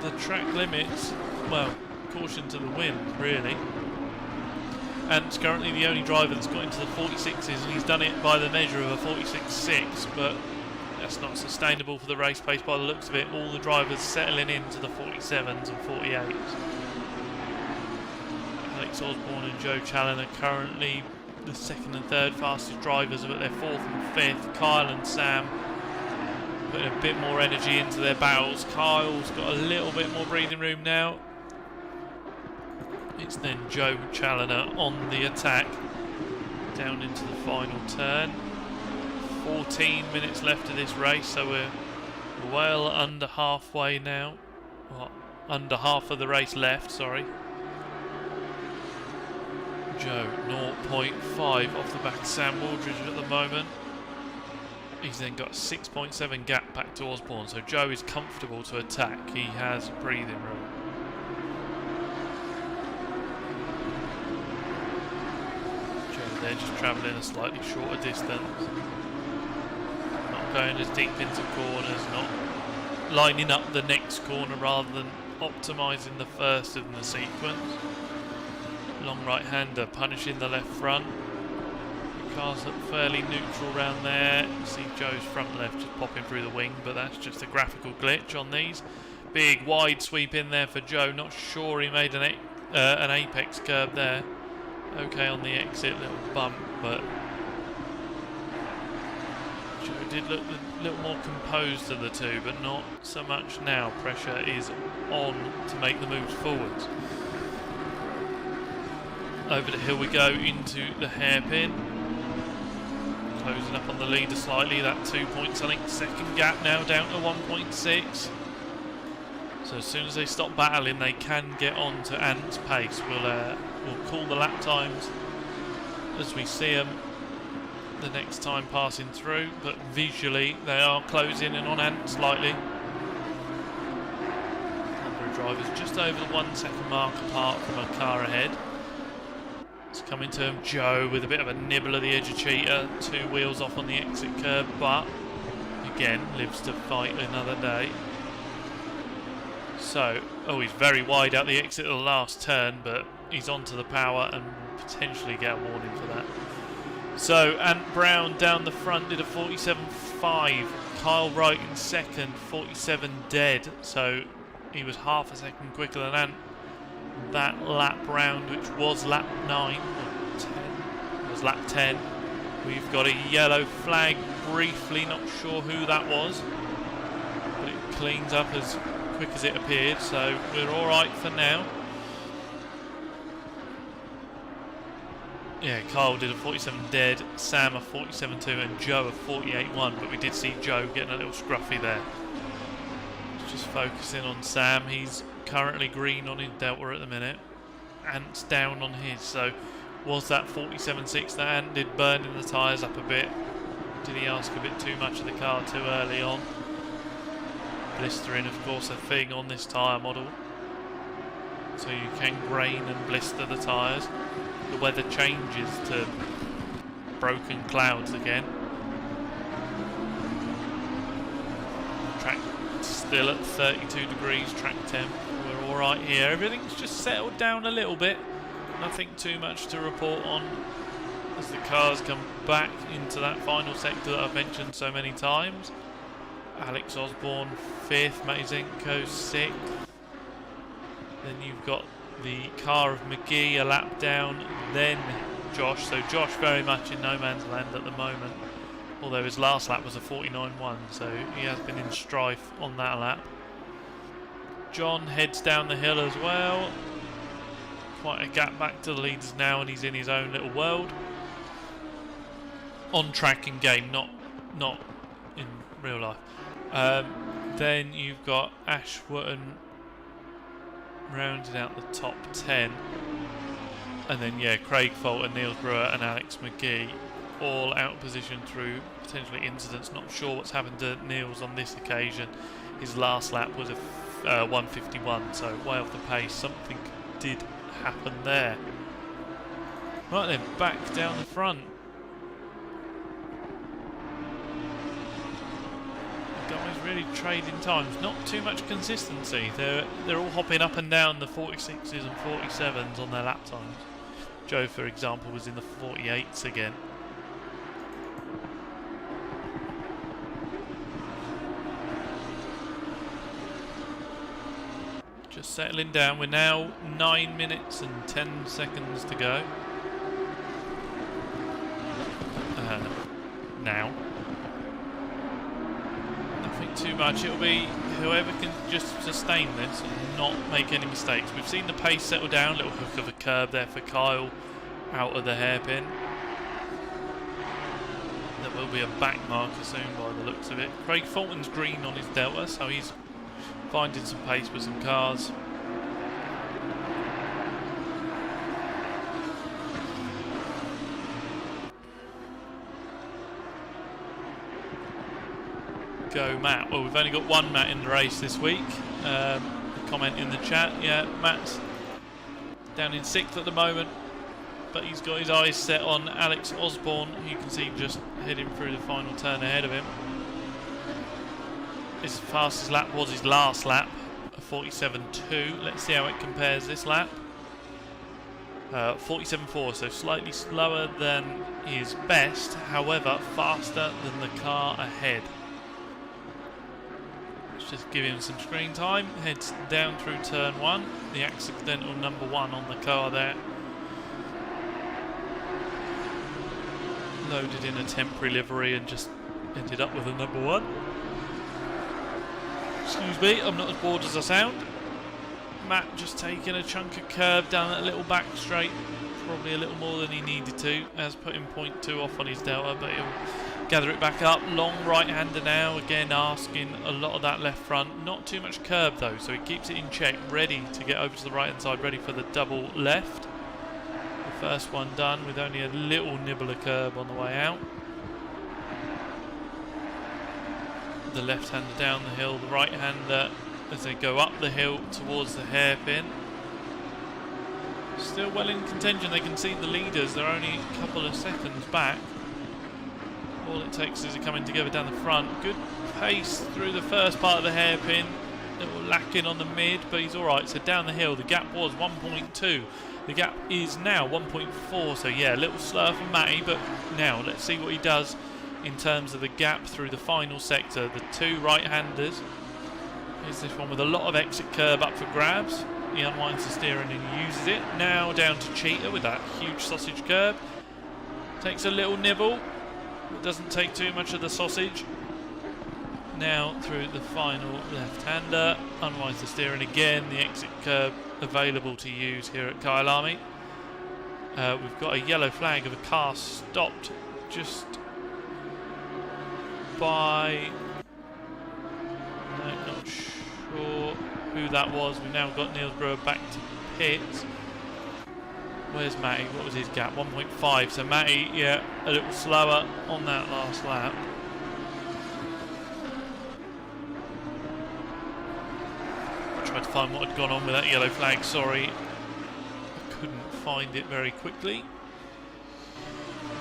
the track limits. Well, caution to the wind, really. Ant's currently the only driver that's got into the 46s, and he's done it by the measure of a 46.6, but that's not sustainable for the race pace by the looks of it. All the drivers settling into the 47s and 48s. Alex Osborne and Joe Challen are currently the second and third fastest drivers, but they're fourth and fifth. Kyle and Sam putting a bit more energy into their battles. Kyle's got a little bit more breathing room now. It's then Joe Challoner on the attack down into the final turn. 14 minutes left of this race, so we're well under halfway now. Well, under half of the race left, sorry. Joe 0.5 off the back of Sam Waldridge at the moment. He's then got a 6.7 gap back to Osborne, so Joe is comfortable to attack. He has breathing room. Joe there just travelling a slightly shorter distance. Not going as deep into corners, not lining up the next corner rather than optimising the first in the sequence. Long right-hander punishing the left front. The cars look fairly neutral around there. You see Joe's front left just popping through the wing, but that's just a graphical glitch on these. Big wide sweep in there for Joe. Not sure he made an apex curb there. Okay on the exit, little bump, but Joe did look a little more composed of the two, but not so much now. Pressure is on to make the moves forwards. Over the hill we go into the hairpin. Closing up on the leader slightly, that 2 point something. Second gap now down to 1.6. So as soon as they stop battling, they can get on to Ant's pace. We'll call the lap times as we see them the next time passing through, but visually they are closing in on Ant slightly. Number of drivers just over the 1 second mark apart from a car ahead. It's coming to him, Joe, with a bit of a nibble of the edge of Cheetah, 2 wheels off on the exit curb, but again lives to fight another day. So, he's very wide out the exit of the last turn, but he's onto the power and potentially get a warning for that. So, Ant Brown down the front did a 47.5. Kyle Wright in second, 47 dead. So, he was half a second quicker than Ant. That lap round, which was lap 9, or 10, it was lap 10. We've got a yellow flag briefly, not sure who that was. But it cleans up as quick as it appeared, so we're alright for now. Yeah, Kyle did a 47 dead, Sam a 47.2 and Joe a 48.1, but we did see Joe getting a little scruffy there. Just focusing on Sam, he's currently green on his Delta at the minute. Ant's down on his, so was that 47.6 that Ant did burning the tyres up a bit? Did he ask a bit too much of the car too early on? Blistering, of course, a thing on this tyre model. So you can grain and blister the tyres. The weather changes to broken clouds again. Track still at 32 degrees, track temp. We're alright here. Everything's just settled down a little bit. Nothing too much to report on as the cars come back into that final sector that I've mentioned so many times. Alex Osborne 5th, Mazenko 6th. Then you've got the car of McGee a lap down, then Josh. So Josh very much in no man's land at the moment, although his last lap was a 49.1, so he has been in strife on that lap. John heads down the hill as well. Quite a gap back to the leaders now, and he's in his own little world. On track in game, not in real life. Then you've got Ashwatton rounding out the top 10, and then Craig Fulton, Niels Brewer and Alex McGee all out of position through potentially incidents. Not sure what's happened to Niels on this occasion. His last lap was a 1:51, so way off the pace. Something did happen there. Right then, back down the front. Guys really trading times, not too much consistency. They're all hopping up and down the 46s and 47s on their lap times. Joe, for example, was in the 48s again. Just settling down. We're now 9 minutes and 10 seconds to go. Now. Nothing take too much. It'll be whoever can just sustain this and not make any mistakes. We've seen the pace settle down. Little hook of a curb there for Kyle out of the hairpin. There will be a back marker soon by the looks of it. Craig Fulton's green on his Delta, so he's finding some pace with some cars. Go Matt. Well, we've only got one Matt in the race this week. Comment in the chat. Yeah, Matt's down in 6th at the moment, but he's got his eyes set on Alex Osborne. You can see just heading through the final turn ahead of him. His fastest lap was his last lap, a 47.2. Let's see how it compares this lap. 47.4, so slightly slower than his best, however faster than the car ahead. Just give him some screen time. Heads down through turn 1. The accidental number 1 on the car there. Loaded in a temporary livery and just ended up with a number 1. Excuse me, I'm not as bored as I sound. Matt just taking a chunk of curb down that little back straight. Probably a little more than he needed to. Has put him 0.2 off on his Delta, but he'll gather it back up. Long right-hander now, again asking a lot of that left front. Not too much curb though, so he keeps it in check, ready to get over to the right-hand side, ready for the double left. The first one done with only a little nibble of curb on the way out. The left-hander down the hill, the right-hander as they go up the hill towards the hairpin. Still well in contention. They can see the leaders, they're only a couple of seconds back. All it takes is it coming together down the front. Good pace through the first part of the hairpin. A little lacking on the mid, but he's alright. So down the hill, the gap was 1.2. The gap is now 1.4. So yeah, a little slower for Matty, but now let's see what he does in terms of the gap through the final sector. The two right-handers. Here's this one with a lot of exit curb up for grabs. He unwinds the steering and he uses it. Now down to Cheetah with that huge sausage curb. Takes a little nibble. Doesn't take too much of the sausage. Now through the final left-hander. Unwinds the steering again. The exit curb available to use here at Kyalami. We've got a yellow flag of a car stopped just by... No, not sure who that was. We've now got Niels Brewer back to pits. Where's Matty? What was his gap? 1.5. So Matty, yeah, a little slower on that last lap. I tried to find what had gone on with that yellow flag, sorry. I couldn't find it very quickly.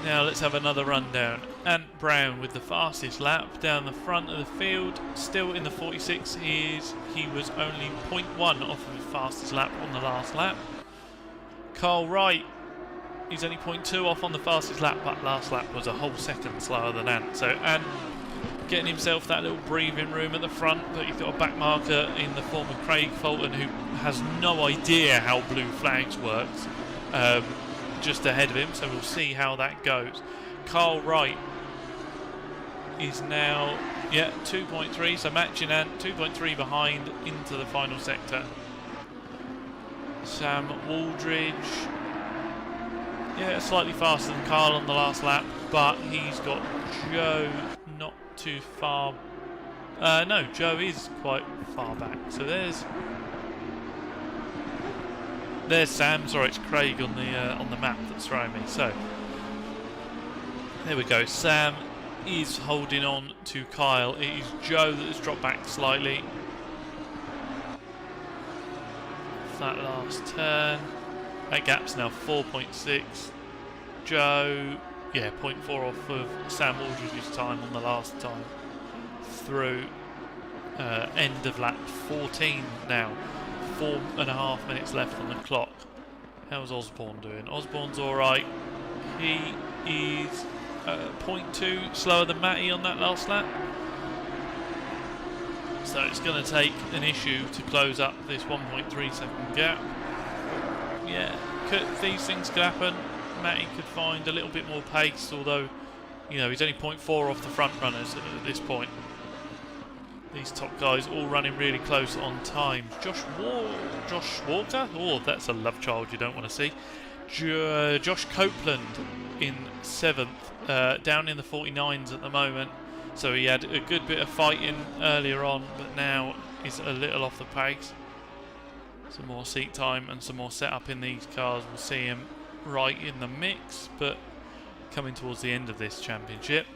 Now let's have another rundown. Ant Brown with the fastest lap down the front of the field. Still in the 46. He was only 0.1 off of his fastest lap on the last lap. Carl Wright, he's only 0.2 off on the fastest lap, but last lap was a whole second slower than Ant. So Ant getting himself that little breathing room at the front, but he's got a back marker in the form of Craig Fulton, who has no idea how blue flags works, just ahead of him, so we'll see how that goes. Carl Wright is now, yeah, 2.3, so matching Ant, 2.3 behind into the final sector. Sam Waldridge, yeah, slightly faster than Carl on the last lap, but he's got Joe not too far. No, Joe is quite far back. So there's Sam. Sorry, it's Craig on the map that's throwing me. So there we go. Sam is holding on to Kyle. It is Joe that has dropped back slightly. That last turn, that gap's now 4.6. Joe, yeah, 0.4 off of Sam Aldridge's time on the last time through. End of lap 14 now. 4.5 minutes left on the clock. How's Osborne doing? Osborne's alright. He is 0.2 slower than Matty on that last lap. So it's going to take an issue to close up this 1.3 second gap. Yeah, these things could happen. Matty could find a little bit more pace, although, you know, he's only 0.4 off the front runners at this point. These top guys all running really close on time. Josh Walker? Oh, that's a love child you don't want to see. Josh Copeland in 7th, down in the 49s at the moment. So he had a good bit of fighting earlier on, but now is a little off the pace. Some more seat time and some more setup in these cars will see him right in the mix, but coming towards the end of this championship.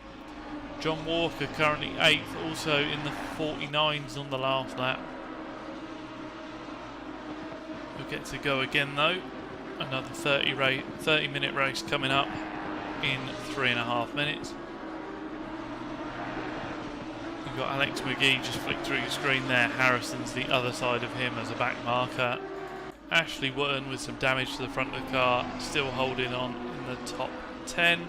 John Walker currently 8th, also in the 49s on the last lap. We'll get to go again though. Another 30-minute race coming up in 3.5 minutes. You've got Alex McGee just flicked through your screen there. Harrison's the other side of him as a back marker. Ashley Wootton with some damage to the front of the car, still holding on in the top 10.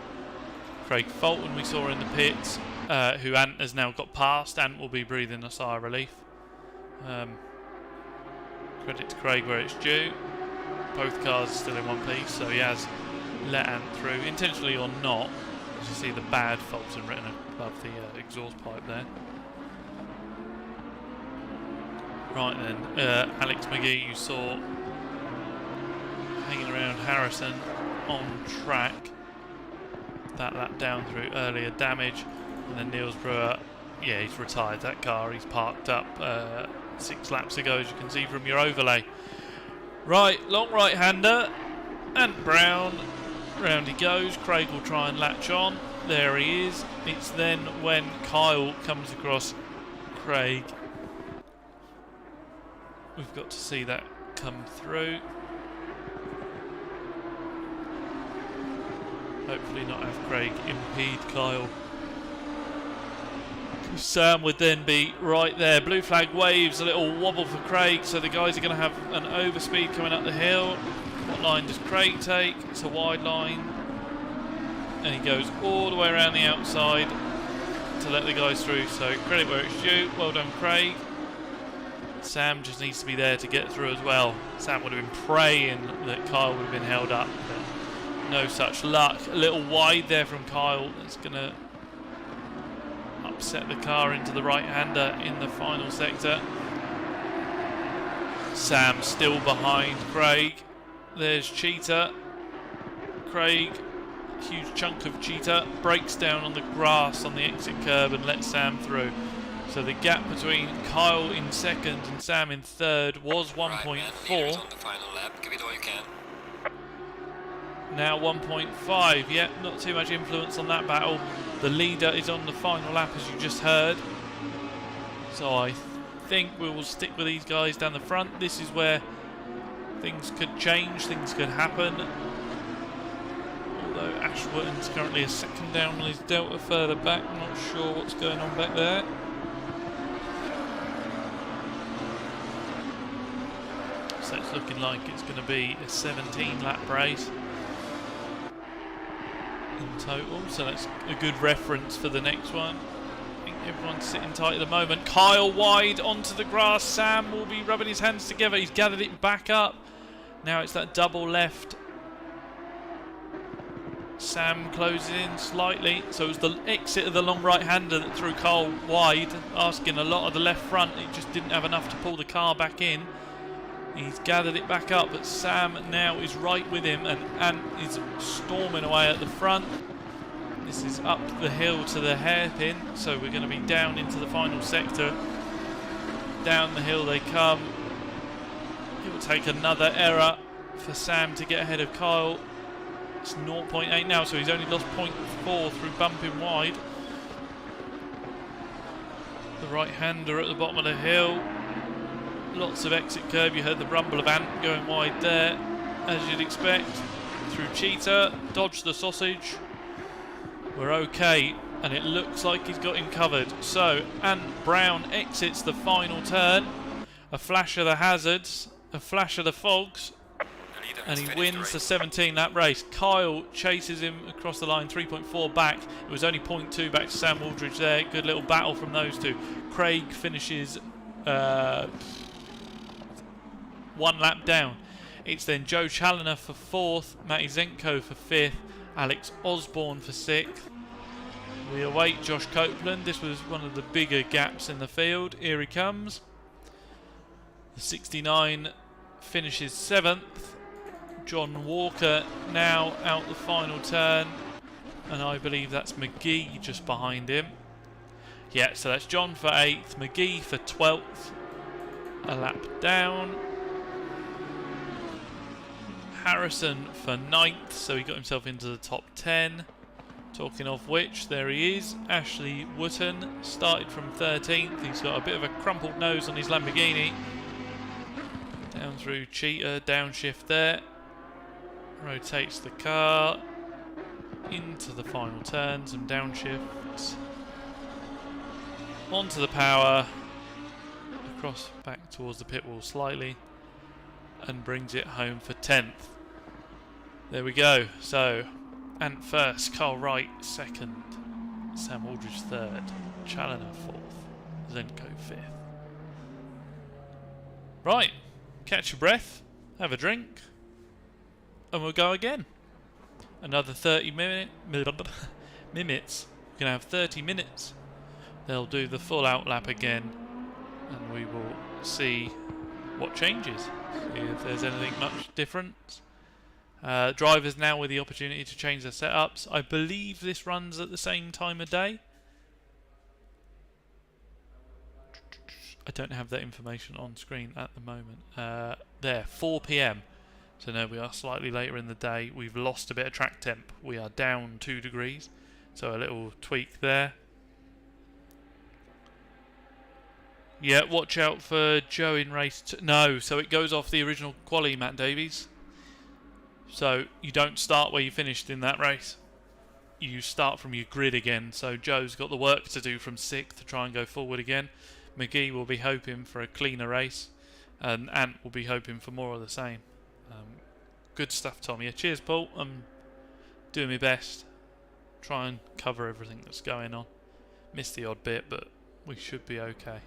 Craig Fulton we saw in the pits, who Ant has now got past. Ant will be breathing a sigh of relief. Credit to Craig where it's due. Both cars are still in one piece, so he has let Ant through, intentionally or not. As you see the bad Fulton written above the exhaust pipe there. Right then, Alex McGee you saw hanging around Harrison on track. That lap down through earlier damage, and then Niels Brewer, yeah, he's retired that car. He's parked up 6 laps ago, as you can see from your overlay. Right, long right-hander, Ant Brown, round he goes. Craig will try and latch on. There he is. It's then when Kyle comes across Craig. We've got to see that come through. Hopefully not have Craig impede Kyle. Sam would then be right there. Blue flag waves, a little wobble for Craig, so the guys are going to have an overspeed coming up the hill. What line does Craig take? It's a wide line. And he goes all the way around the outside to let the guys through, so credit where it's due. Well done, Craig. Sam just needs to be there to get through as well. Sam would have been praying that Kyle would have been held up, but no such luck. A little wide there from Kyle. That's going to upset the car into the right-hander in the final sector. Sam still behind Craig. There's Cheetah. Craig, huge chunk of Cheetah, breaks down on the grass on the exit curb and lets Sam through. So the gap between Kyle in 2nd and Sam in 3rd was 1.4. Now 1.5. Yep, not too much influence on that battle. The leader is on the final lap, as you just heard. So I think we will stick with these guys down the front. This is where things could change, things could happen. Although Ash Wootton's currently a 2nd down on his Delta further back. I'm not sure what's going on back there. So it's looking like it's going to be a 17-lap race in total, so that's a good reference for the next one. I think everyone's sitting tight at the moment. Kyle wide onto the grass. Sam will be rubbing his hands together. He's gathered it back up. Now it's that double left. Sam closes in slightly. So it was the exit of the long right-hander that threw Kyle wide, asking a lot of the left front. He just didn't have enough to pull the car back in. He's gathered it back up, but Sam now is right with him, and Ant is storming away at the front. This is up the hill to the hairpin, so we're going to be down into the final sector. Down the hill they come. It will take another error for Sam to get ahead of Kyle. It's 0.8 now, so he's only lost 0.4 through bumping wide. The right-hander at the bottom of the hill. Lots of exit curve. You heard the rumble of Ant going wide there, as you'd expect. Through Cheetah, dodge the sausage. We're okay, and it looks like he's got him covered. So Ant Brown exits the final turn. A flash of the hazards, a flash of the fogs, and he wins the 17-lap race. Kyle chases him across the line, 3.4 back. It was only 0.2 back to Sam Wooldridge there. Good little battle from those two. Craig finishes 1 lap down. It's then Joe Challoner for 4th, Matty Zenko for 5th, Alex Osborne for 6th, We await Josh Copeland. This was one of the bigger gaps in the field. Here he comes. The 69 finishes 7th. John Walker now out the final turn. And I believe that's McGee just behind him. Yeah, so that's John for 8th, McGee for 12th. A lap down. Harrison for 9th, so he got himself into the top 10. Talking of which, there he is. Ashley Wooten started from 13th. He's got a bit of a crumpled nose on his Lamborghini. Down through Cheetah, downshift there. Rotates the car into the final turn, some downshifts. Onto the power. Across back towards the pit wall slightly. And brings it home for 10th. There we go. So, Ant first, Carl Wright second, Sam Aldridge third, Challoner fourth, Zenko fifth. Right, catch your breath, have a drink, and we'll go again. Another 30 minutes. We're going to have 30 minutes. They'll do the full out lap again, and we will see what changes. See if there's anything much different. Drivers now with the opportunity to change their setups. I believe this runs at the same time of day. I don't have that information on screen at the moment. There, 4 PM. So no, we are slightly later in the day. We've lost a bit of track temp. We are down 2 degrees. So a little tweak there. Yeah, watch out for Joe in race 2. No, so it goes off the original quali, Matt Davies. So you don't start where you finished in that race. You start from your grid again. So Joe's got the work to do from 6th to try and go forward again. McGee will be hoping for a cleaner race. And Ant will be hoping for more of the same. Good stuff, Tom. Yeah, cheers, Paul. I'm doing my best. Try and cover everything that's going on. Missed the odd bit, but we should be okay.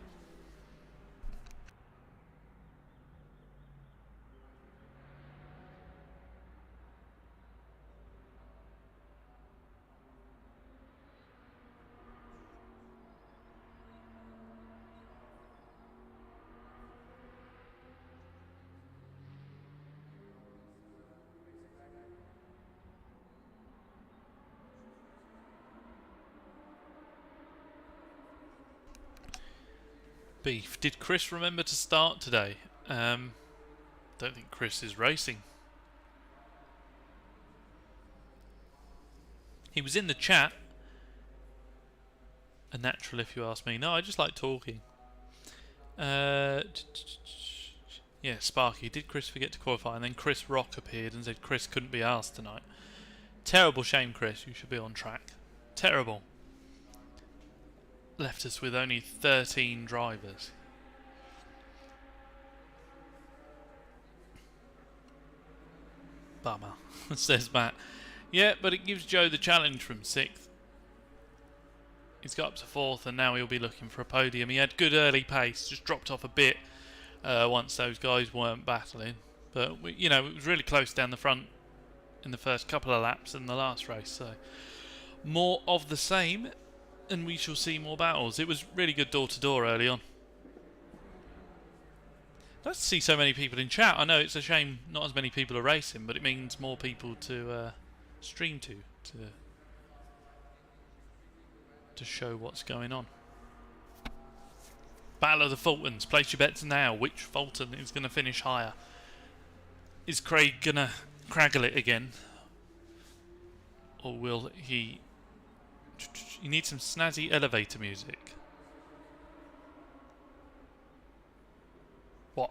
Beef. Did Chris remember to start today? Don't think Chris is racing. He was in the chat. A natural if you ask me. No, I just like talking. Yeah, Sparky. Did Chris forget to qualify? And then Chris Rock appeared and said Chris couldn't be asked tonight. Terrible shame, Chris. You should be on track. Terrible. Left us with only 13 drivers. Bummer, says Matt. Yeah, but it gives Joe the challenge from 6th. He's got up to 4th and now he'll be looking for a podium. He had good early pace, just dropped off a bit once those guys weren't battling. But, you know, it was really close down the front in the first couple of laps in the last race. So, more of the same. And we shall see more battles. It was really good door-to-door early on. Nice to see so many people in chat. I know it's a shame not as many people are racing, but it means more people to stream to show what's going on. Battle of the Fultons. Place your bets now. Which Fulton is going to finish higher? Is Craig going to craggle it again? Or will he... You need some snazzy elevator music. What?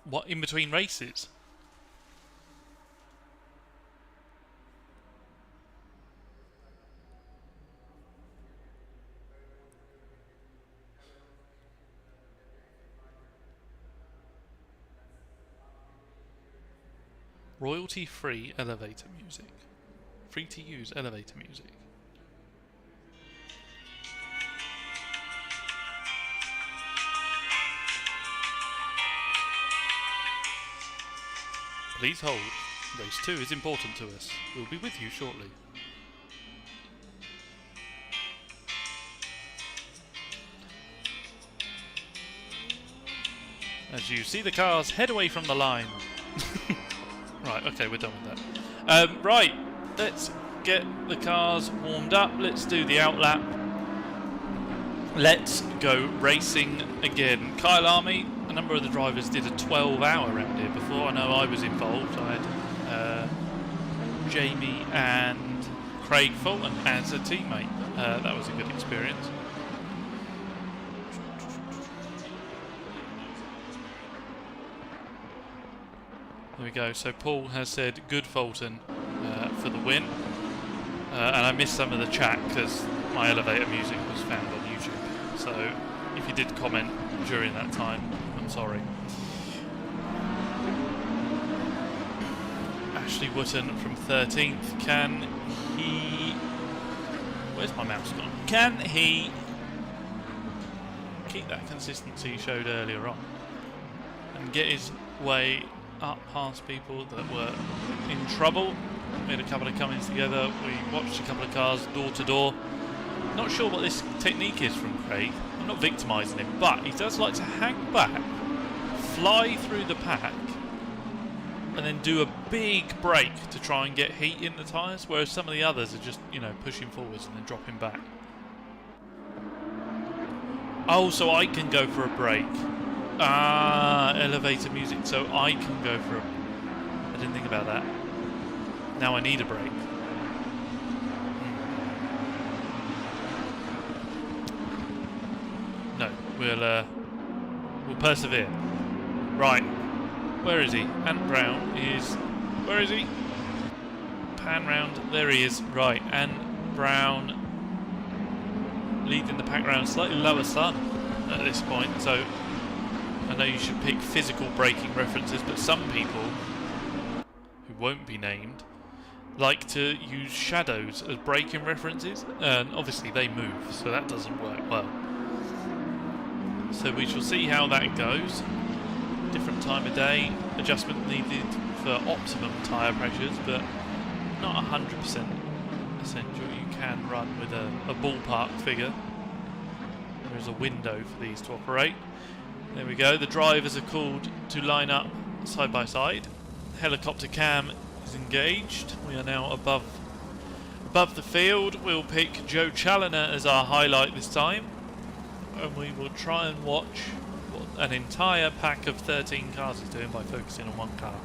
What, in between races? Royalty-free elevator music. Free to use elevator music. Please hold. Race 2 is important to us. We'll be with you shortly. as you see the cars head away from the line. Right, okay, we're done with that. Right, let's get the cars warmed up. Let's do the outlap. Let's go racing again. Kyle Army, a number of the drivers did a 12-hour round here before. I know I was involved. I had Jamie and Craig Fulton as a teammate. That was a good experience. There we go. So Paul has said good Fulton for the win. And I missed some of the chat because my elevator music was found on YouTube. So if you did comment during that time, I'm sorry. Ashley Wooten from 13th. Can he... Where's my mouse gone? Can he keep that consistency he showed earlier on and get his way up past people that were in trouble? We had a couple of come-ins together. We watched a couple of cars door to door. Not sure what this technique is from Craig. I'm not victimising him, but he does like to hang back, fly through the pack, and then do a big brake to try and get heat in the tyres, whereas some of the others are just, you know, pushing forwards and then dropping back. Oh, so I can go for a brake. Ah, elevator music, so I can go for a... I didn't think about that. Now I need a brake. No, we'll persevere. Right, where is he? Ant Brown is... Where is he? Pan round, there he is. Right, Ant Brown leading the pack round, slightly lower sun at this point, so I know you should pick physical braking references, but some people who won't be named like to use shadows as braking references, and obviously they move, so that doesn't work well. So we shall see how that goes. Different time of day, adjustment needed for optimum tyre pressures, but not 100% essential. You can run with a ballpark figure. There is a window for these to operate. There we go, the drivers are called to line up side by side. Helicopter cam is engaged. We are now above the field. We'll pick Joe Challoner as our highlight this time, and we will try and watch what an entire pack of 13 cars is doing by focusing on one car.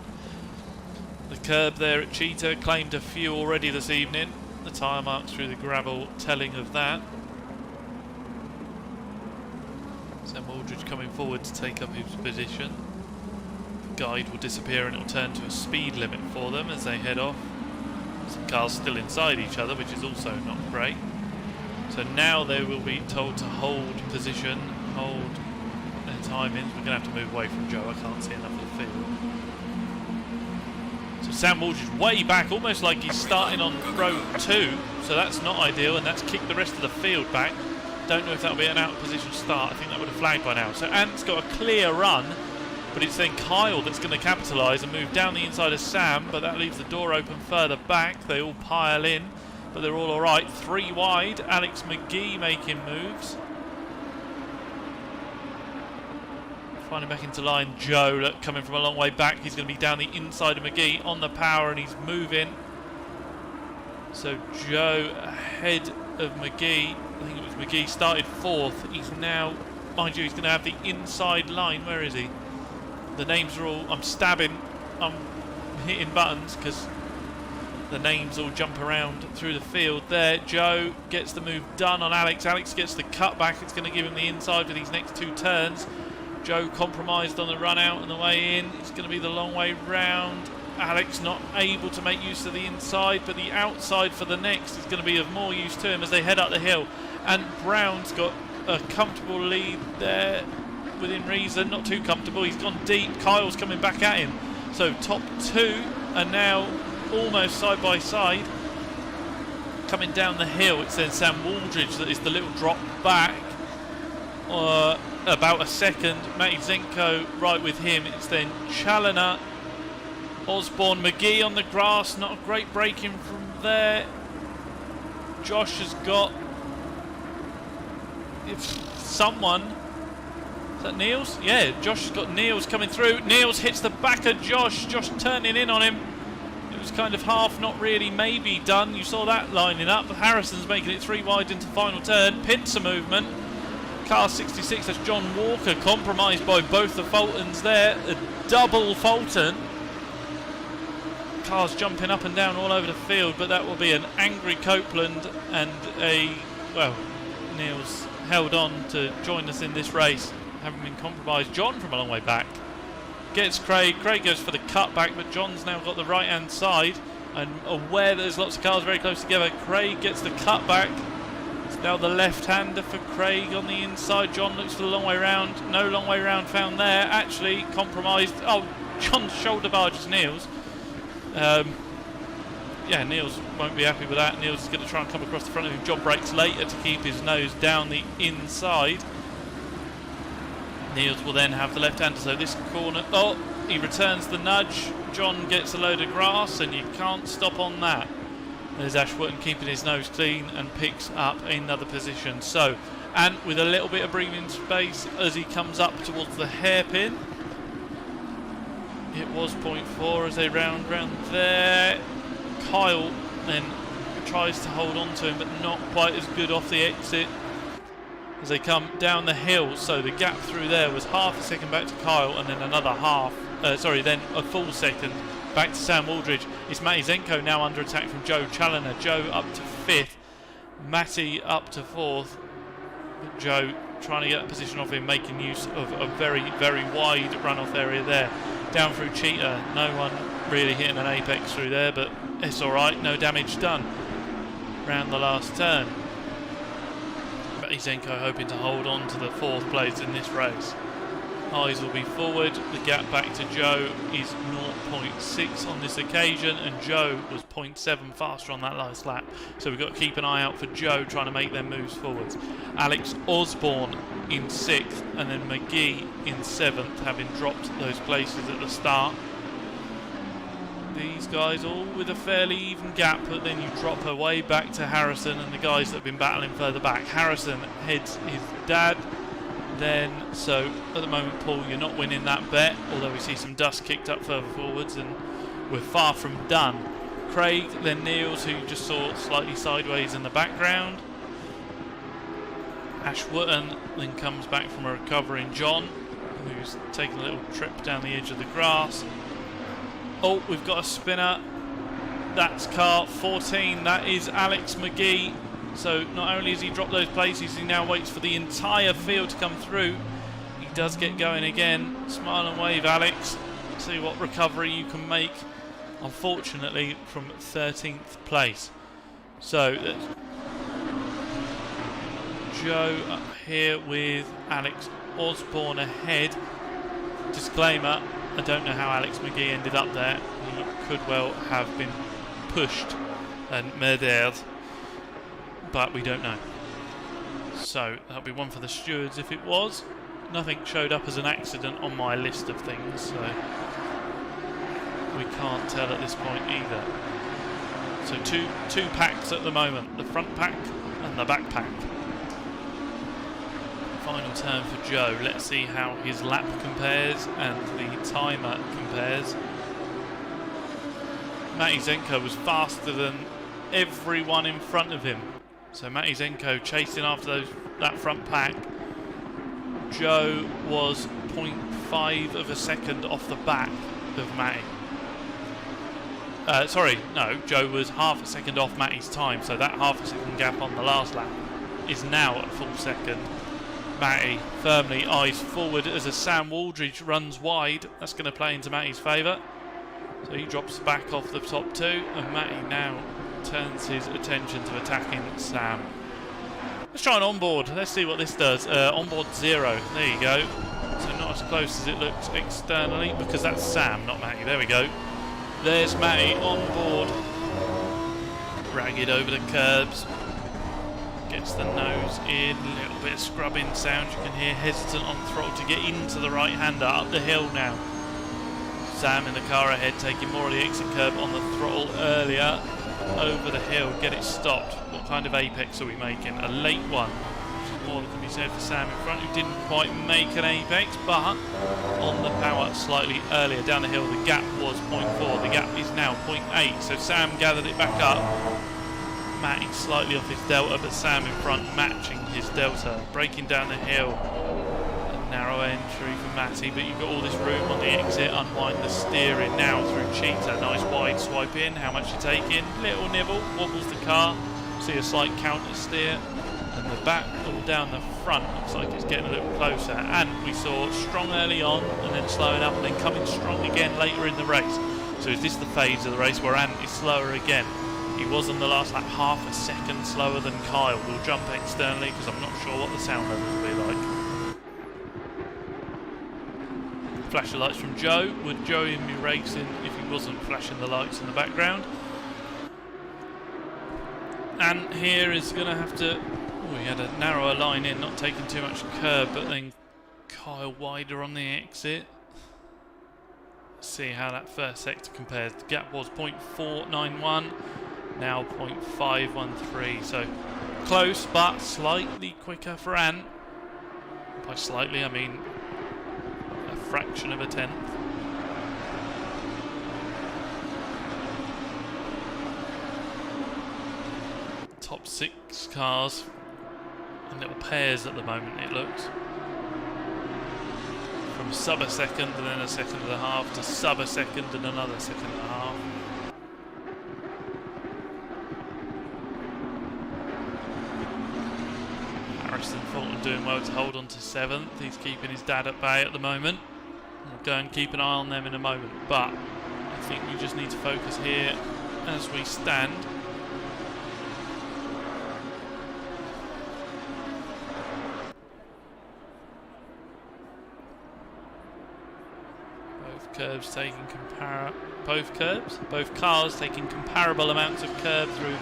The curb there at Cheetah claimed a few already this evening. The tyre marks through the gravel telling of that. Sam Aldridge coming forward to take up his position. The guide will disappear and it will turn to a speed limit for them as they head off. Some cars still inside each other, which is also not great. So now they will be told to hold position, hold their timings. We're going to have to move away from Joe. I can't see enough of the field. So Sam Aldridge way back, almost like he's starting on row 2. So that's not ideal, and that's kicked the rest of the field back. Don't know if that'll be an out of position start. I think that would have flagged by now. So Ant's got a clear run, but it's then Kyle that's going to capitalise and move down the inside of Sam, but that leaves the door open further back. They all pile in, but they're all alright. 3 wide. Alex McGee making moves. Finding back into line. Joe, look, coming from a long way back. He's going to be down the inside of McGee on the power, and he's moving. So Joe ahead of McGee. I think it was McGee started 4th. He's now, mind you, he's going to have the inside line. Where is he? The names are all, I'm stabbing, I'm hitting buttons because the names all jump around through the field there. Joe gets the move done on Alex. Alex gets the cut back. It's going to give him the inside for these next 2 turns. Joe compromised on the run out and the way in. It's going to be the long way round. Alex not able to make use of the inside, but the outside for the next is going to be of more use to him as they head up the hill. And Brown's got a comfortable lead there within reason, not too comfortable. He's gone deep. Kyle's coming back at him. So top 2 are now almost side by side. Coming down the hill, it's then Sam Waldridge that is the little drop back. About a second. Matty Zenko right with him. It's then Challoner, Osborne, McGee on the grass. Not a great braking from there. Josh has got... If someone Is that Niels? Yeah, Josh has got Niels coming through. Niels hits the back of Josh. Josh turning in on him. It was kind of half, not really, maybe done. You saw that lining up. Harrison's making it 3 wide into final turn. Pincer movement. Car 66, that's John Walker, compromised by both the Fultons there. A double Fulton. Cars jumping up and down all over the field, but that will be an angry Copeland and Niels held on to join us in this race, having been compromised. John from a long way back gets Craig. Craig goes for the cutback, but John's now got the right hand side and aware that there's lots of cars very close together. Craig gets the cutback. It's now the left-hander for Craig on the inside. John looks for the long way round. No long way round found there. Actually compromised. Oh, John's shoulder barges Niels. Yeah, Niels won't be happy with that. Niels is going to try and come across the front of him. John brakes later to keep his nose down the inside. Niels will then have the left-hander. So this corner... Oh, he returns the nudge. John gets a load of grass and you can't stop on that. There's Ashburton keeping his nose clean and picks up another position. So, and with a little bit of breathing space as he comes up towards the hairpin. It was 0.4 as they round there. Kyle then tries to hold on to him, but not quite as good off the exit as they come down the hill. So the gap through there was half a second back to Kyle, and then another then a full second back to Sam Waldridge. It's Matty Zenko now under attack from Joe Challoner. Joe up to 5th, Matty up to 4th. But Joe trying to get a position off him, making use of a very, very wide runoff area there. Down through Cheetah, no one really hitting an apex through there, but it's alright, no damage done. Round the last turn. Matty Zenko hoping to hold on to the 4th place in this race. Eyes will be forward. The gap back to Joe is 0.6 on this occasion, and Joe was 0.7 faster on that last lap. So we've got to keep an eye out for Joe trying to make their moves forwards. Alex Osborne in 6th, and then McGee in 7th, having dropped those places at the start. These guys all with a fairly even gap, but then you drop her way back to Harrison and the guys that have been battling further back. Harrison heads his dad. Then, so at the moment, Paul, you're not winning that bet, although we see some dust kicked up further forwards and we're far from done. Craig, then Niels, who you just saw slightly sideways in the background. Ashburton then comes back from a recovering John, who's taking a little trip down the edge of the grass. Oh, we've got a spinner. That's car 14, that is Alex McGee. So not only has he dropped those places, he now waits for the entire field to come through. He does get going again. Smile and wave, Alex. See what recovery you can make. Unfortunately, from 13th place. So Joe up here with Alex Osborne ahead. Disclaimer, I don't know how Alex McGee ended up there. He could well have been pushed and murdered, but we don't know. So that'll be one for the stewards if it was. Nothing showed up as an accident on my list of things, so we can't tell at this point either. So two packs at the moment, the front pack and the back pack. Final turn for Joe. Let's see how his lap compares and the timer compares. Matty Zenko was faster than everyone in front of him. So Matty Zenko chasing after that front pack. Joe was 0.5 of a second off the back of Matty. Joe was half a second off Matty's time, so that half a second gap on the last lap is now a full second. Matty firmly eyes forward as a Sam Waldridge runs wide. That's going to play into Matty's favour. So he drops back off the top two, and Matty now turns his attention to attacking Sam. Let's try an onboard. Let's see what this does. Onboard 0. There you go. So not as close as it looks externally, because that's Sam, not Matty. There we go. There's Matty on board. Ragged over the curbs. Gets the nose in. A little bit of scrubbing sound. You can hear hesitant on throttle to get into the right-hander. Up the hill now. Sam in the car ahead, taking more of the exit curb on the throttle earlier. Over the hill, get it stopped. What kind of apex are we making? A late one. more that can be said for Sam in front, who didn't quite make an apex, but on the power slightly earlier down the hill. The gap was 0.4, the gap is now 0.8, so Sam gathered it back up. Matty slightly off his delta, but Sam in front matching his delta, breaking down the hill. A narrow entry for Matty, but you've got all this room on the exit. Unwind the steering now through Cheetah. Nice wide swipe in. How much you taking? Little nibble, wobbles the car. See a slight counter steer, and the back all down the front looks like it's getting a little closer. And we saw strong early on, and then slowing up, and then coming strong again later in the race. So is this the phase of the race where Ant is slower again? He was on the last lap half a second slower than Kyle. We'll jump externally because I'm not sure what the sound levels will be like. Flash of lights from Joe. Would Joe be racing if he wasn't flashing the lights in the background? And here is going to have to... Oh, he had a narrower line in, not taking too much curb, but then Kyle wider on the exit. See how that first sector compares. The gap was 0.491, now 0.513, so close but slightly quicker for Ant. By slightly I mean a fraction of a tenth. Top 6 cars in little pairs at the moment, it looks. From sub a second and then a second and a half to sub a second and another second and a half. Harrison Fulton doing well to hold on to 7th. He's keeping his dad at bay at the moment. We'll go and keep an eye on them in a moment, but I think we just need to focus here as we stand. Both cars taking comparable amounts of curb through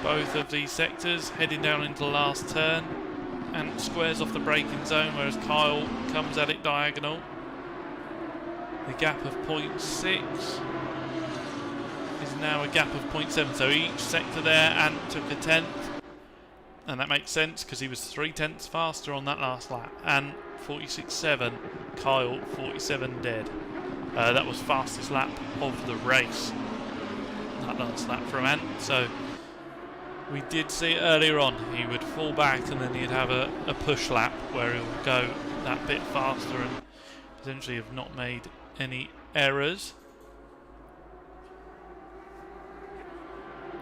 both of these sectors, heading down into the last turn and squares off the braking zone, whereas Kyle comes at it diagonal. The gap of 0.6 is now a gap of 0.7, so each sector there Ant took a tenth, and that makes sense because he was 3 tenths faster on that last lap. And 46.7, Kyle 47 dead. That was fastest lap of the race, that last lap from Ant. So we did see it earlier on, he would fall back and then he'd have a push lap where he would go that bit faster and potentially have not made any errors.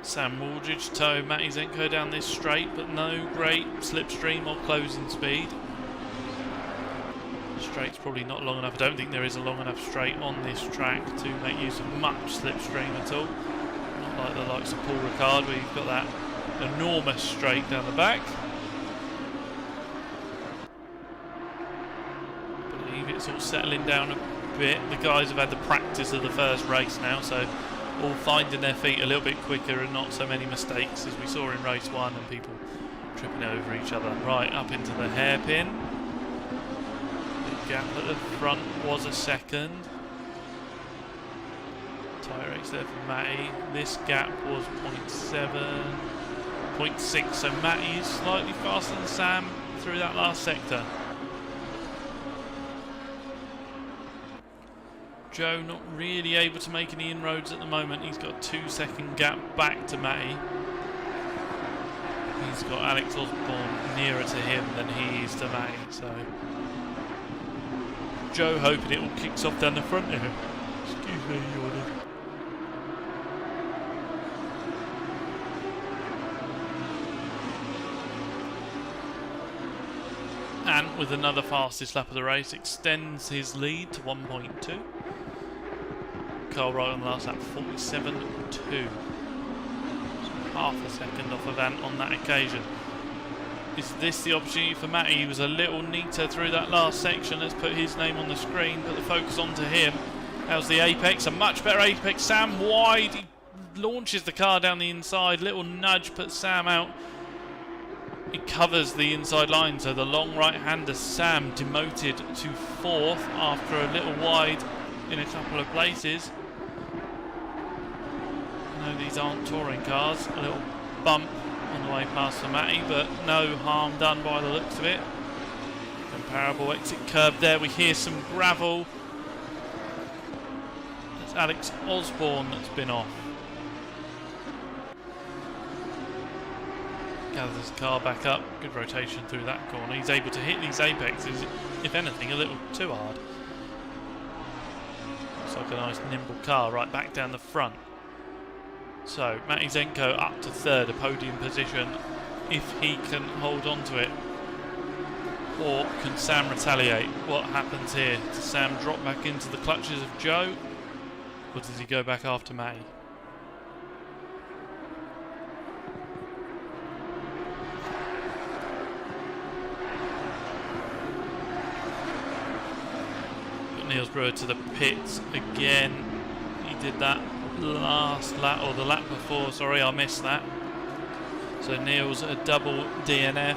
Sam Wooldridge tow Matty Zenko down this straight, but no great slipstream or closing speed. Straight's probably not long enough. I don't think there is a long enough straight on this track to make use of much slipstream at all. Not like the likes of Paul Ricard, where you've got that enormous straight down the back. I believe it's all settling down a bit. The guys have had the practice of the first race now, so all finding their feet a little bit quicker and not so many mistakes as we saw in race 1 and people tripping over each other. Right up into the hairpin. Gap at the front was a second. Tyre race there for Matty. This gap was 0.7, 0.6. So Matty is slightly faster than Sam through that last sector. Joe not really able to make any inroads at the moment. He's got a 2-second gap back to Matty. He's got Alex Osborne nearer to him than he is to Matty. So Joe hoping it all kicks off down the front here. Excuse me, Jordan. And with another fastest lap of the race, extends his lead to 1.2. Carl Wright on the last lap, 47.2. So half a second off of Ant on that occasion. Is this the opportunity for Matty? He was a little neater through that last section. Let's put his name on the screen, put the focus onto him. How's the apex? A much better apex. Sam wide. He launches the car down the inside. Little nudge puts Sam out. He covers the inside line, so the long right-hander Sam demoted to 4th after a little wide in a couple of places. I know these aren't touring cars. A little bump on the way past for Matty, but no harm done by the looks of it. Comparable exit curb there. We hear some gravel. It's Alex Osborne that's been off. Gathers the car back up. Good rotation through that corner. He's able to hit these apexes, if anything, a little too hard. Looks like a nice nimble car right back down the front. So, Matty Zenko up to third, a podium position, if he can hold on to it. Or can Sam retaliate? What happens here? Does Sam drop back into the clutches of Joe? Or does he go back after Matty? Got Niels Brewer to the pits again. He did that last lap, or the lap before, sorry, I missed that. So Niels a double DNF.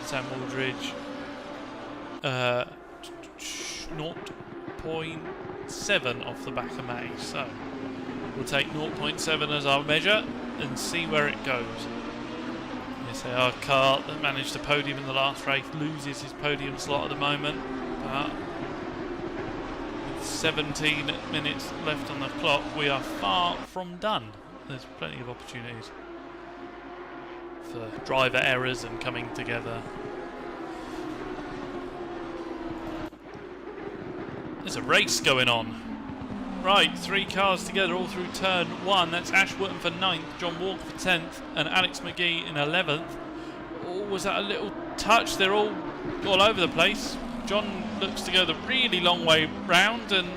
Sam Aldridge 0.7 off the back of Matty, so we'll take 0.7 as our measure and see where it goes. They say our car that managed the podium in the last race loses his podium slot at the moment, but with 17 minutes left on the clock, we are far from done. There's plenty of opportunities for driver errors and coming together. There's a race going on. Right, 3 cars together all through turn 1. That's Ash Wootton for 9th, John Walker for 10th, and Alex McGee in 11th. Oh, was that a little touch? They're all over the place. John looks to go the really long way round, and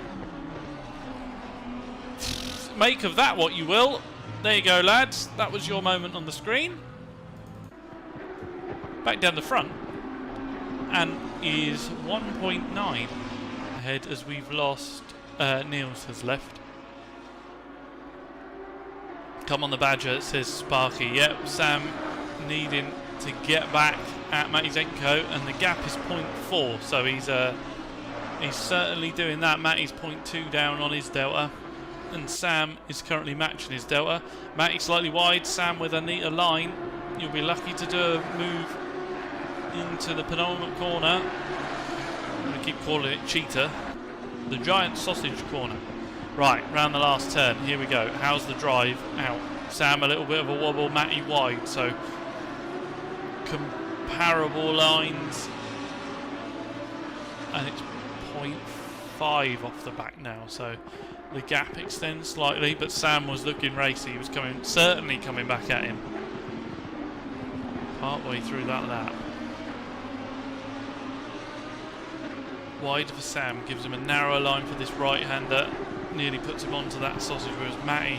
make of that what you will. There you go, lads. That was your moment on the screen. Back down the front, and is 1.9 ahead as we've lost. Niels has left. Come on the Badger, it says Sparky. Yep, Sam needing to get back at Matty Zenko, and the gap is 0.4, so he's certainly doing that. Matty's 0.2 down on his delta, and Sam is currently matching his delta. Matty slightly wide, Sam with a neater line. You'll be lucky to do a move into the penultimate corner. I'm going to keep calling it Cheetah. The giant sausage corner. Right, round the last turn. Here we go. How's the drive out? Sam a little bit of a wobble, Matty wide, so comparable lines. And it's 0.5 off the back now, so the gap extends slightly, but Sam was looking racy. He was certainly coming back at him. Part way through that lap. Wide for Sam, gives him a narrower line for this right-hander, nearly puts him onto that sausage, whereas Matty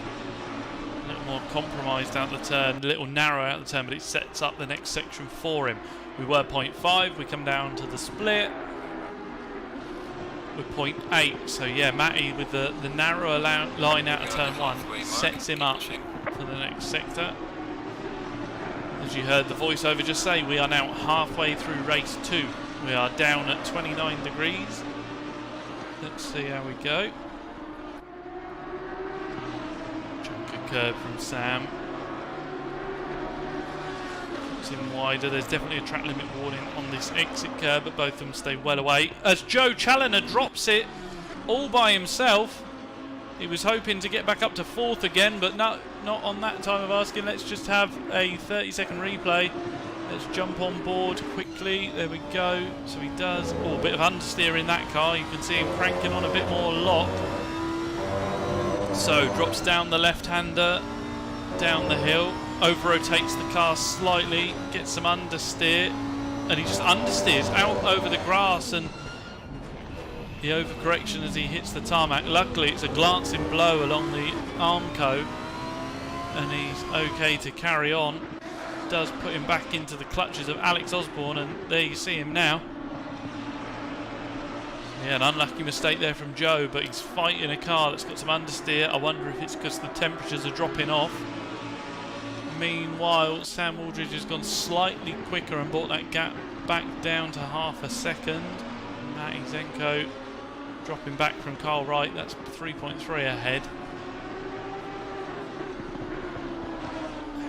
a little more compromised out the turn, a little narrow out the turn, but it sets up the next section for him. We were 0.5, we come down to the split with 0.8, so yeah, Matty with the narrower line out of turn 1 sets him up for the next sector. As you heard the voiceover just say, we are now halfway through race 2. We are down at 29 degrees. Let's see how we go. Chunk of curb from Sam. Puts him wider. There's definitely a track limit warning on this exit curb, but both of them stay well away. As Joe Challoner drops it all by himself. He was hoping to get back up to 4th again, but not on that time of asking. Let's just have a 30-second replay. Let's jump on board quickly. There we go. So he does. Oh, a bit of understeer in that car. You can see him cranking on a bit more lock. So drops down the left-hander, down the hill, over-rotates the car slightly, gets some understeer, and he just understeers out over the grass, and the overcorrection as he hits the tarmac. Luckily, it's a glancing blow along the Armco, and he's okay to carry on. Does put him back into the clutches of Alex Osborne, and there you see him now. Yeah, an unlucky mistake there from Joe, but he's fighting a car that's got some understeer. I wonder if it's because the temperatures are dropping off. Meanwhile, Sam Aldridge has gone slightly quicker and brought that gap back down to half a second. Matty Zenko dropping back from Carl Wright, that's 3.3 ahead.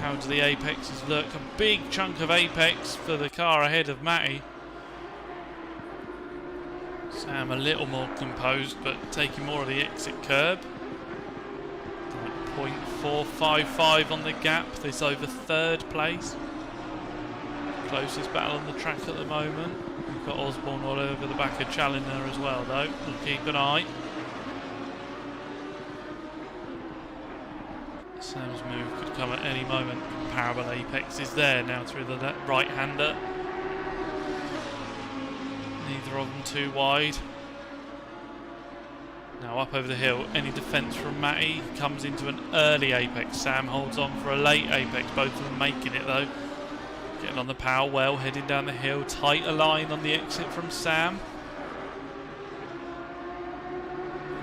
How do the apexes look? A big chunk of apex for the car ahead of Matty. Sam a little more composed, but taking more of the exit curb. 0.455 on the gap. This over third place. Closest battle on the track at the moment. We've got Osborne all over the back of Challenger as well, though. We'll keep an eye. Sam's move could come at any moment. Comparable apex is there now through the right-hander. Neither of them too wide. Now up over the hill, any defence from Matty comes into an early apex. Sam holds on for a late apex, both of them making it though. Getting on the power well, heading down the hill, tighter line on the exit from Sam.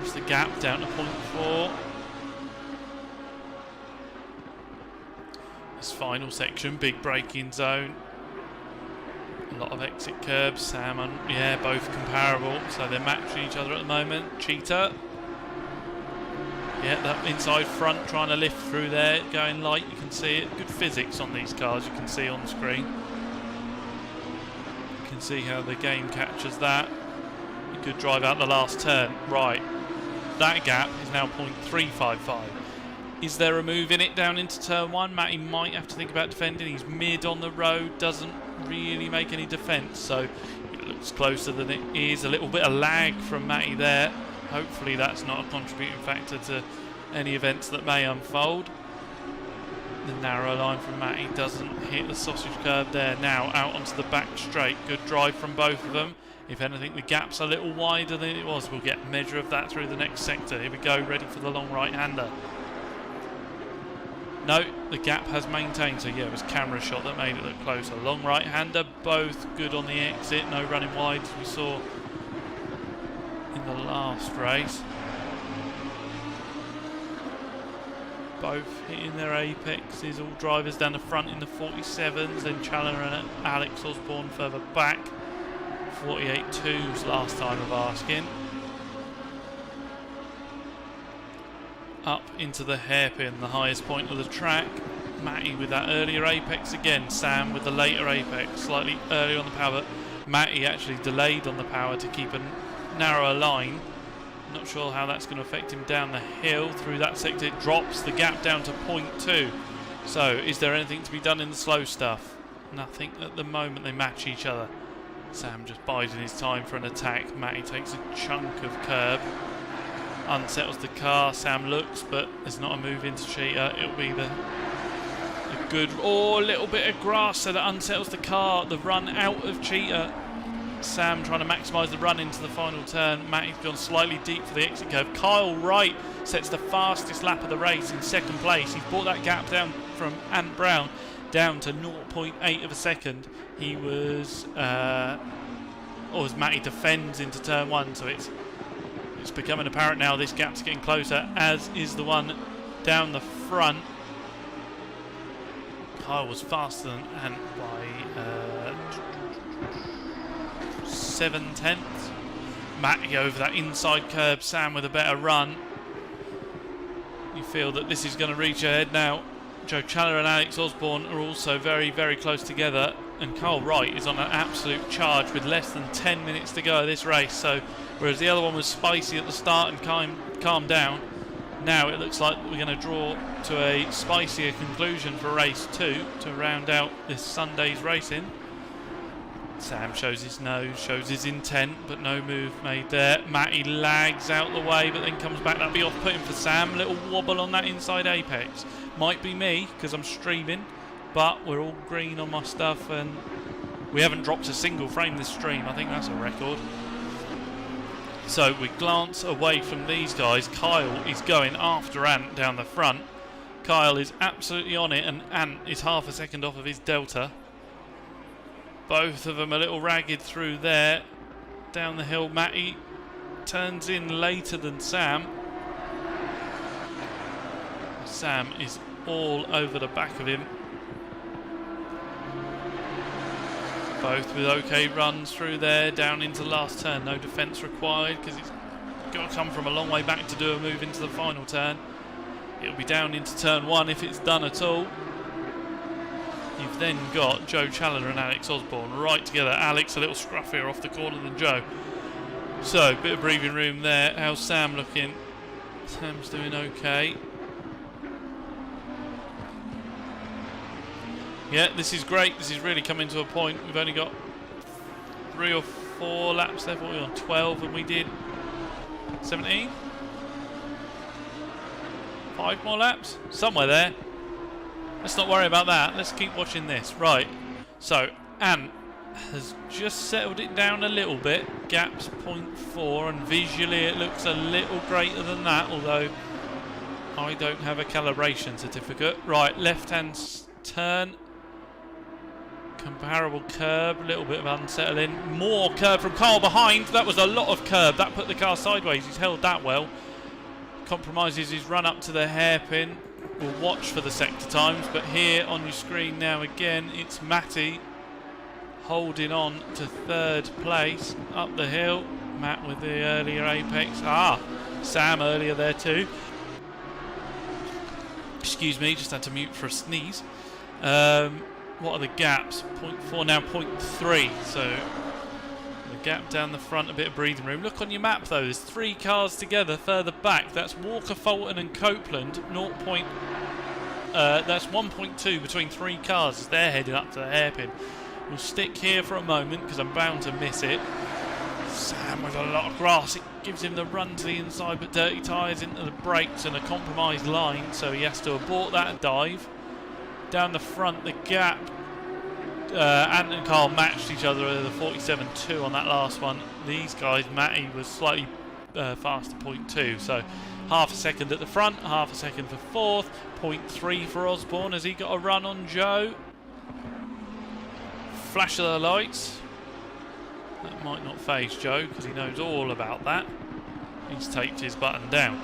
Push the gap down to 0.4. This final section, big braking zone. A lot of exit curbs. Sam and yeah, both comparable, so they're matching each other at the moment. Cheetah, yeah, that inside front trying to lift through there, going light. You can see it. Good physics on these cars. You can see on the screen. You can see how the game captures that. A good drive out the last turn. Right, that gap is now 0.355. Is there a move in it down into turn one? Matty might have to think about defending. He's mid on the road, doesn't really make any defence, so it looks closer than it is. A little bit of lag from Matty there. Hopefully that's not a contributing factor to any events that may unfold. The narrow line from Matty doesn't hit the sausage curb there. Now out onto the back straight. Good drive from both of them. If anything, the gap's a little wider than it was. We'll get a measure of that through the next sector. Here we go, ready for the long right-hander. No, the gap has maintained, so yeah, it was camera shot that made it look closer. Long right-hander, both good on the exit, no running wide as we saw in the last race. Both hitting their apexes, all drivers down the front in the 47s, then Challenger and Alex Osborne further back. 48.2s last time of asking. Up into the hairpin, the highest point of the track. Matty with that earlier apex again. Sam with the later apex, slightly earlier on the power. Matty actually delayed on the power to keep a narrower line. Not sure how that's going to affect him down the hill. Through that sector it drops the gap down to 0.2. So is there anything to be done in the slow stuff? Nothing at the moment. They match each other. Sam just biding his time for an attack. Matty takes a chunk of curb. Unsettles the car. Sam looks, but there's not a move into Cheetah. It'll be the good, a little bit of grass, so that unsettles the car. The run out of Cheetah. Sam trying to maximise the run into the final turn. Matty's gone slightly deep for the exit curve. Kyle Wright sets the fastest lap of the race in second place. He's brought that gap down from Ant Brown down to 0.8 of a second. He was, or as Matty defends into turn one, so it's becoming apparent now this gap's getting closer, as is the one down the front. Kyle was faster than Ant by 7/10. Matty over that inside curb, Sam with a better run. You feel that this is going to reach ahead now. Joe Challenger and Alex Osborne are also very, very close together, and Kyle Wright is on an absolute charge with less than 10 minutes to go of this race. So whereas the other one was spicy at the start and calmed down, now it looks like we're going to draw to a spicier conclusion for race 2 to round out this Sunday's racing. Sam shows his nose, shows his intent, but no move made there. Matty lags out the way, but then comes back. That'll be off-putting for Sam. Little wobble on that inside apex. Might be me, because I'm streaming, but we're all green on my stuff, and we haven't dropped a single frame this stream. I think that's a record. So we glance away from these guys. Kyle is going after Ant down the front. Kyle is absolutely on it, and Ant is half a second off of his delta. Both of them a little ragged through there. Down the hill, Matty turns in later than Sam. Sam is all over the back of him. Both with okay runs through there, down into the last turn. No defence required because it's got to come from a long way back to do a move into the final turn. It'll be down into turn one if it's done at all. You've then got Joe Challoner and Alex Osborne right together. Alex a little scruffier off the corner than Joe. So, bit of breathing room there. How's Sam looking? Sam's doing okay. Yeah, this is great. This is really coming to a point. We've only got 3 or 4 laps left. What are we on? 12, and we did 17? 5 more laps? Somewhere there. Let's not worry about that. Let's keep watching this. Right. So, Ant has just settled it down a little bit. Gap's 0.4, and visually it looks a little greater than that, although I don't have a calibration certificate. Right, left-hand turn. Comparable curb, a little bit of unsettling. More curb from Kyle behind. That was a lot of curb. That put the car sideways. He's held that well. Compromises his run up to the hairpin. We'll watch for the sector times, but here on your screen now again, it's Matty holding on to 3rd place up the hill. Matt with the earlier apex. Sam earlier there too. Excuse me, just had to mute for a sneeze. What are the gaps? 0.4 now, 0.3. So the gap down the front, a bit of breathing room. Look on your map though, there's 3 cars together further back. That's Walker, Fulton and Copeland. That's 1.2 between 3 cars as they're heading up to the hairpin. We'll stick here for a moment because I'm bound to miss it. Sam with a lot of grass. It gives him the run to the inside, but dirty tyres into the brakes and a compromised line, so he has to abort that and dive. Down the front, the gap. Ant and Carl matched each other at the 47.2 on that last one. These guys, Matty was slightly faster, 0.2. So half a second at the front, half a second for 4th, 0.3 for Osborne as he got a run on Joe. Flash of the lights. That might not faze Joe because he knows all about that. He's taped his button down.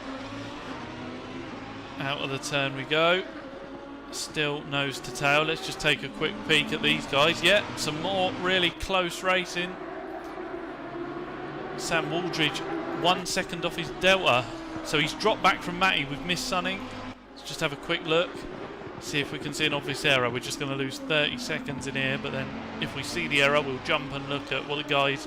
Out of the turn we go. Still nose to tail. Let's just take a quick peek at these guys. Yeah, some more really close racing. Sam Waldridge 1 second off his delta, so he's dropped back from Matty with Miss Sunning. Let's just have a quick look, see if we can see an obvious error. We're just going to lose 30 seconds in here, but then if we see the error we'll jump and look at what the guys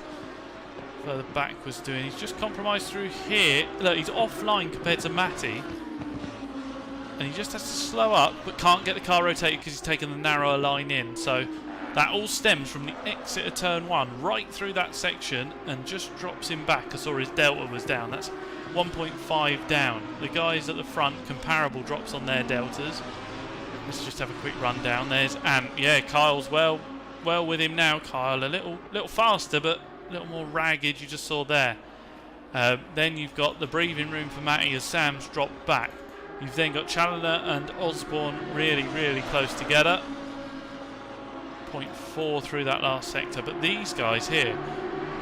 further back was doing. He's just compromised through here. Look, he's offline compared to Matty. And he just has to slow up, but can't get the car rotated because he's taken the narrower line in. So that all stems from the exit of turn 1, right through that section, and just drops him back. I saw his delta was down. That's 1.5 down. The guys at the front, comparable drops on their deltas. Let's just have a quick run down. There's Ant. Yeah, Kyle's well with him now. Kyle a little faster, but a little more ragged. You just saw there. Then you've got the breathing room for Matty as Sam's dropped back. You've then got Challoner and Osborne really, really close together. 0.4 through that last sector. But these guys here,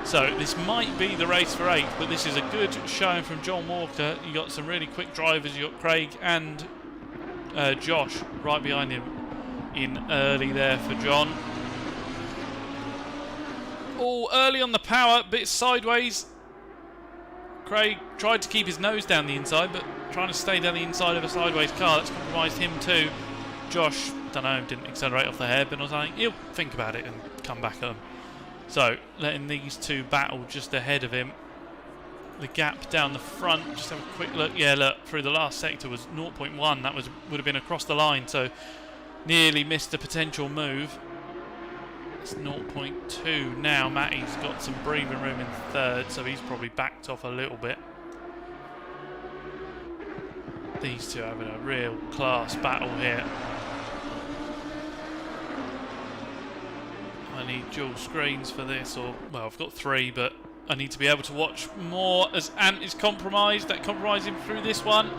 so this might be the race for 8th, but this is a good showing from John Walker. You got some really quick drivers. You got Craig and Josh right behind him in early there for John. All early on the power, bit sideways. Craig tried to keep his nose down the inside, but trying to stay down the inside of a sideways car. That's compromised him too. Josh, don't know, didn't accelerate off the hairpin or something. He'll think about it and come back at them. So, letting these two battle just ahead of him. The gap down the front, just have a quick look. Yeah, look, through the last sector was 0.1. That would have been across the line, so nearly missed a potential move. It's 0.2 now. Matty's got some breathing room in 3rd, so he's probably backed off a little bit. These two having a real class battle here. I need dual screens for this, or, well, I've got 3, but I need to be able to watch more as Ant is compromised. That compromised him through this one.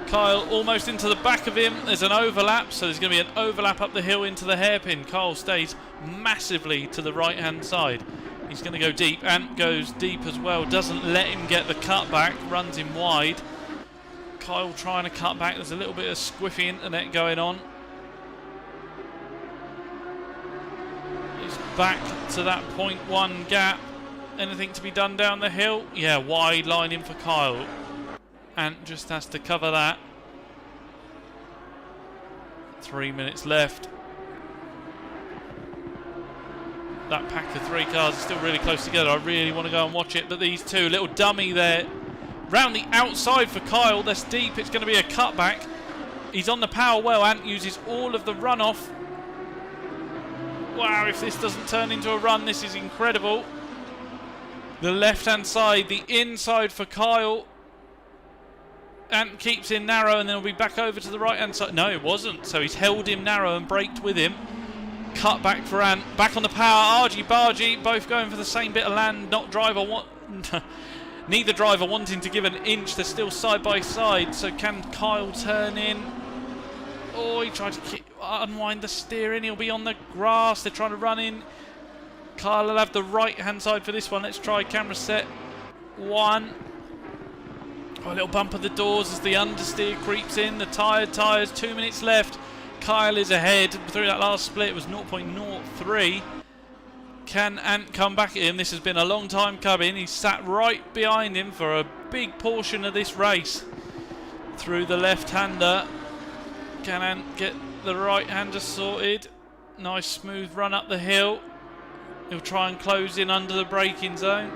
Kyle almost into the back of him. There's an overlap, so there's going to be an overlap up the hill into the hairpin. Kyle stays massively to the right-hand side. He's going to go deep. Ant goes deep as well. Doesn't let him get the cutback. Runs him wide. Kyle trying to cut back. There's a little bit of squiffy internet going on. He's back to that 0.1 gap. Anything to be done down the hill? Yeah, wide line in for Kyle. Ant just has to cover that. 3 minutes left. that pack of 3 cars is still really close together. I really want to go and watch it, but these two, little dummy there, round the outside for Kyle. That's deep. It's going to be a cutback. He's on the power well. Ant uses all of the runoff. Wow, if this doesn't turn into a run, this is incredible. The left-hand side, the inside for Kyle. Ant keeps in narrow and then he'll be back over to the right-hand side. No, it wasn't. So he's held him narrow and braked with him. Cut back for Ant. Back on the power. Argy Bargy, both going for the same bit of land. Neither driver wanting to give an inch. They're still side by side. So can Kyle turn in? Oh, he tried to unwind the steering. He'll be on the grass. They're trying to run in. Kyle will have the right-hand side for this one. Let's try camera set 1. Oh, a little bump of the doors as the understeer creeps in. The tyres, 2 minutes left. Kyle is ahead. Through that last split, it was 0.03. Can Ant come back at him? This has been a long time coming. He's sat right behind him for a big portion of this race. Through the left-hander. Can Ant get the right-hander sorted? Nice smooth run up the hill. He'll try and close in under the braking zone.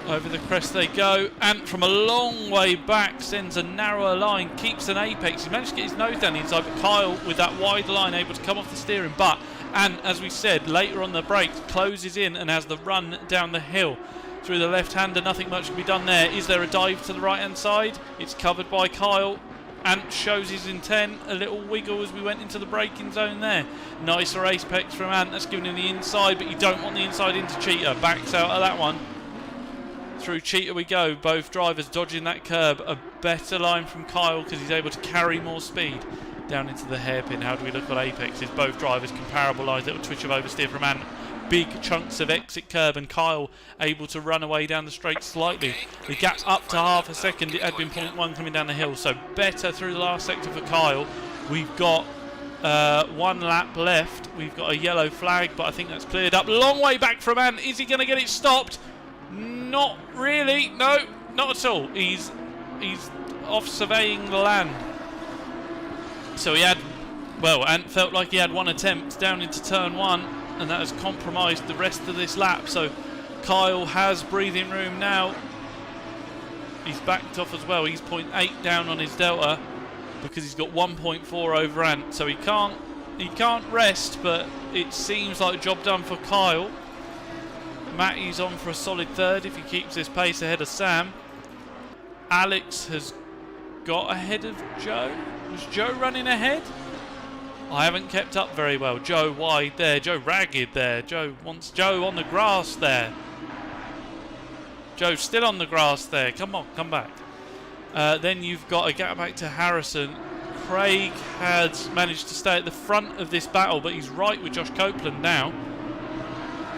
Over the crest they go. Ant from a long way back sends a narrower line, keeps an apex. He managed to get his nose down the inside, but Kyle with that wide line able to come off the steering. But Ant, as we said, later on the brakes, closes in and has the run down the hill. Through the left-hander, nothing much can be done there. Is there a dive to the right-hand side? It's covered by Kyle. Ant shows his intent, a little wiggle as we went into the braking zone there. Nicer apex from Ant, that's giving him the inside, but you don't want the inside into Cheetah. Backs out of that one. Through Cheetah we go, both drivers dodging that curb. A better line from Kyle because he's able to carry more speed down into the hairpin. How do we look on apexes? Both drivers comparable lines, little twitch of oversteer from Ant. Big chunks of exit curb and Kyle able to run away down the straight slightly. The gap up to half a second. It had been 0.1 coming down the hill, so better through the last sector for Kyle. We've got 1 lap left. We've got a yellow flag, but I think that's cleared up. Long way back from Ant. Is he going to get it stopped? Not really. No, not at all. He's off surveying the land. So he had, well, Ant felt like he had 1 attempt down into turn 1, and that has compromised the rest of this lap. So Kyle has breathing room now. He's backed off as well. He's 0.8 down on his delta because he's got 1.4 over Ant. So he can't rest, but it seems like a job done for Kyle. Matty's on for a solid third if he keeps this pace ahead of Sam. Alex has got ahead of Joe. Was Joe running ahead? I haven't kept up very well. Joe wide there. Joe ragged there. Joe wants Joe on the grass there. Joe still on the grass there. Come on, come back. Then you've got a gap back to Harrison. Craig has managed to stay at the front of this battle, but he's right with Josh Copeland now.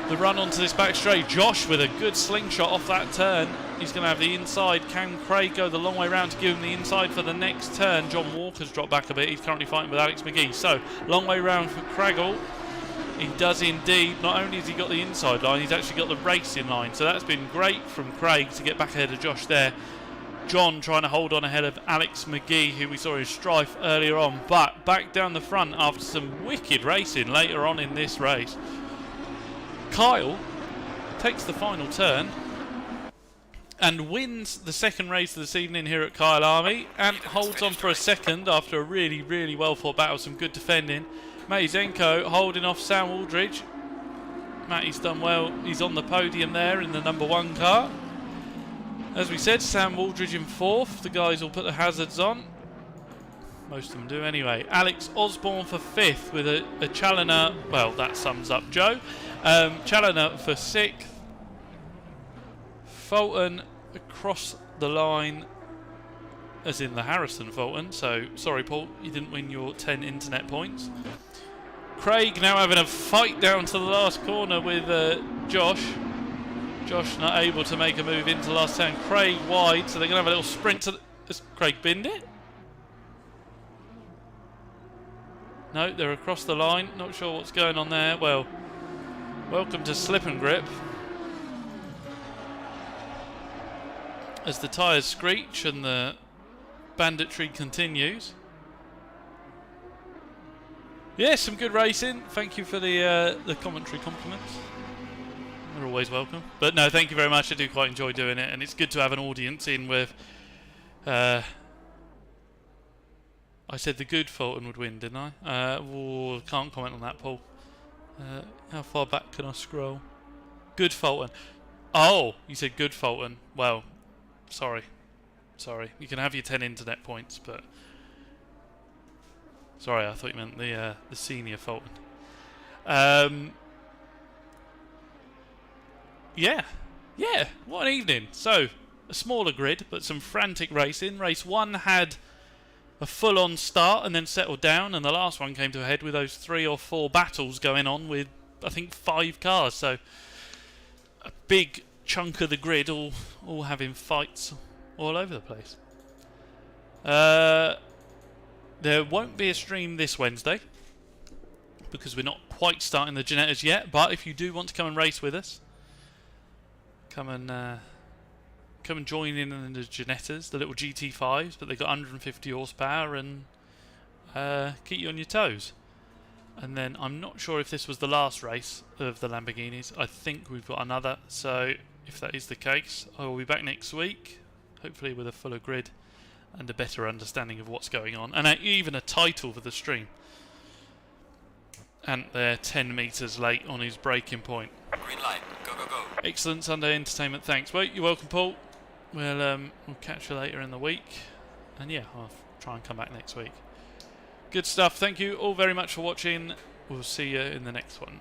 The run onto this back straight. Josh with a good slingshot off that turn. He's going to have the inside. Can Craig go the long way round to give him the inside for the next turn? John Walker's dropped back a bit. He's currently fighting with Alex McGee. So, long way round for Craggle. He does indeed. Not only has he got the inside line, he's actually got the racing line. So that's been great from Craig to get back ahead of Josh there. John trying to hold on ahead of Alex McGee, who we saw in strife earlier on. But back down the front after some wicked racing later on in this race. Kyle takes the final turn and wins the second race of this evening here at Kyle Army, and holds on for a second after a really, really well fought battle, some good defending. Matty Zenko holding off Sam Aldridge. Matty's done well, he's on the podium there in the number 1 car. As we said, Sam Aldridge in 4th, the guys will put the hazards on. Most of them do anyway. Alex Osborne for 5th with a Challoner, well that sums up Joe. Challoner for 6th. Fulton across the line, as in the Harrison Fulton. So, sorry Paul, you didn't win your 10 internet points. Craig now having a fight down to the last corner with Josh. Josh not able to make a move into the last turn. Craig wide, so they're going to have a little sprint to the... Has Craig binned it? No, they're across the line. Not sure what's going on there. Well, welcome to slip and grip. As the tyres screech and the banditry continues. Yeah, some good racing. Thank you for the commentary compliments. They're always welcome. But no, thank you very much. I do quite enjoy doing it, and it's good to have an audience in with. I said the good Fulton would win, didn't I? Can't comment on that, Paul. How far back can I scroll? Good Fulton. Oh, you said good Fulton. Well, sorry. You can have your 10 internet points, but sorry, I thought you meant the senior Fulton. Yeah, what an evening. So, a smaller grid, but some frantic racing. Race 1 had a full-on start and then settled down, and the last one came to a head with those 3 or 4 battles going on with, I think, 5 cars. So, a big chunk of the grid all having fights all over the place. There won't be a stream this Wednesday because we're not quite starting the Ginettas yet, but if you do want to come and race with us, come and join in the Ginettas, the little GT5s, but they've got 150 horsepower and keep you on your toes. And then I'm not sure if this was the last race of the Lamborghinis. I think we've got another, so if that is the case, I will be back next week, hopefully with a fuller grid and a better understanding of what's going on, and even a title for the stream. And they're 10 metres late on his braking point. Green light, go, go, go. Excellent Sunday entertainment, thanks. Well, you're welcome, Paul. We'll catch you later in the week, and yeah, I'll try and come back next week. Good stuff. Thank you all very much for watching. We'll see you in the next one.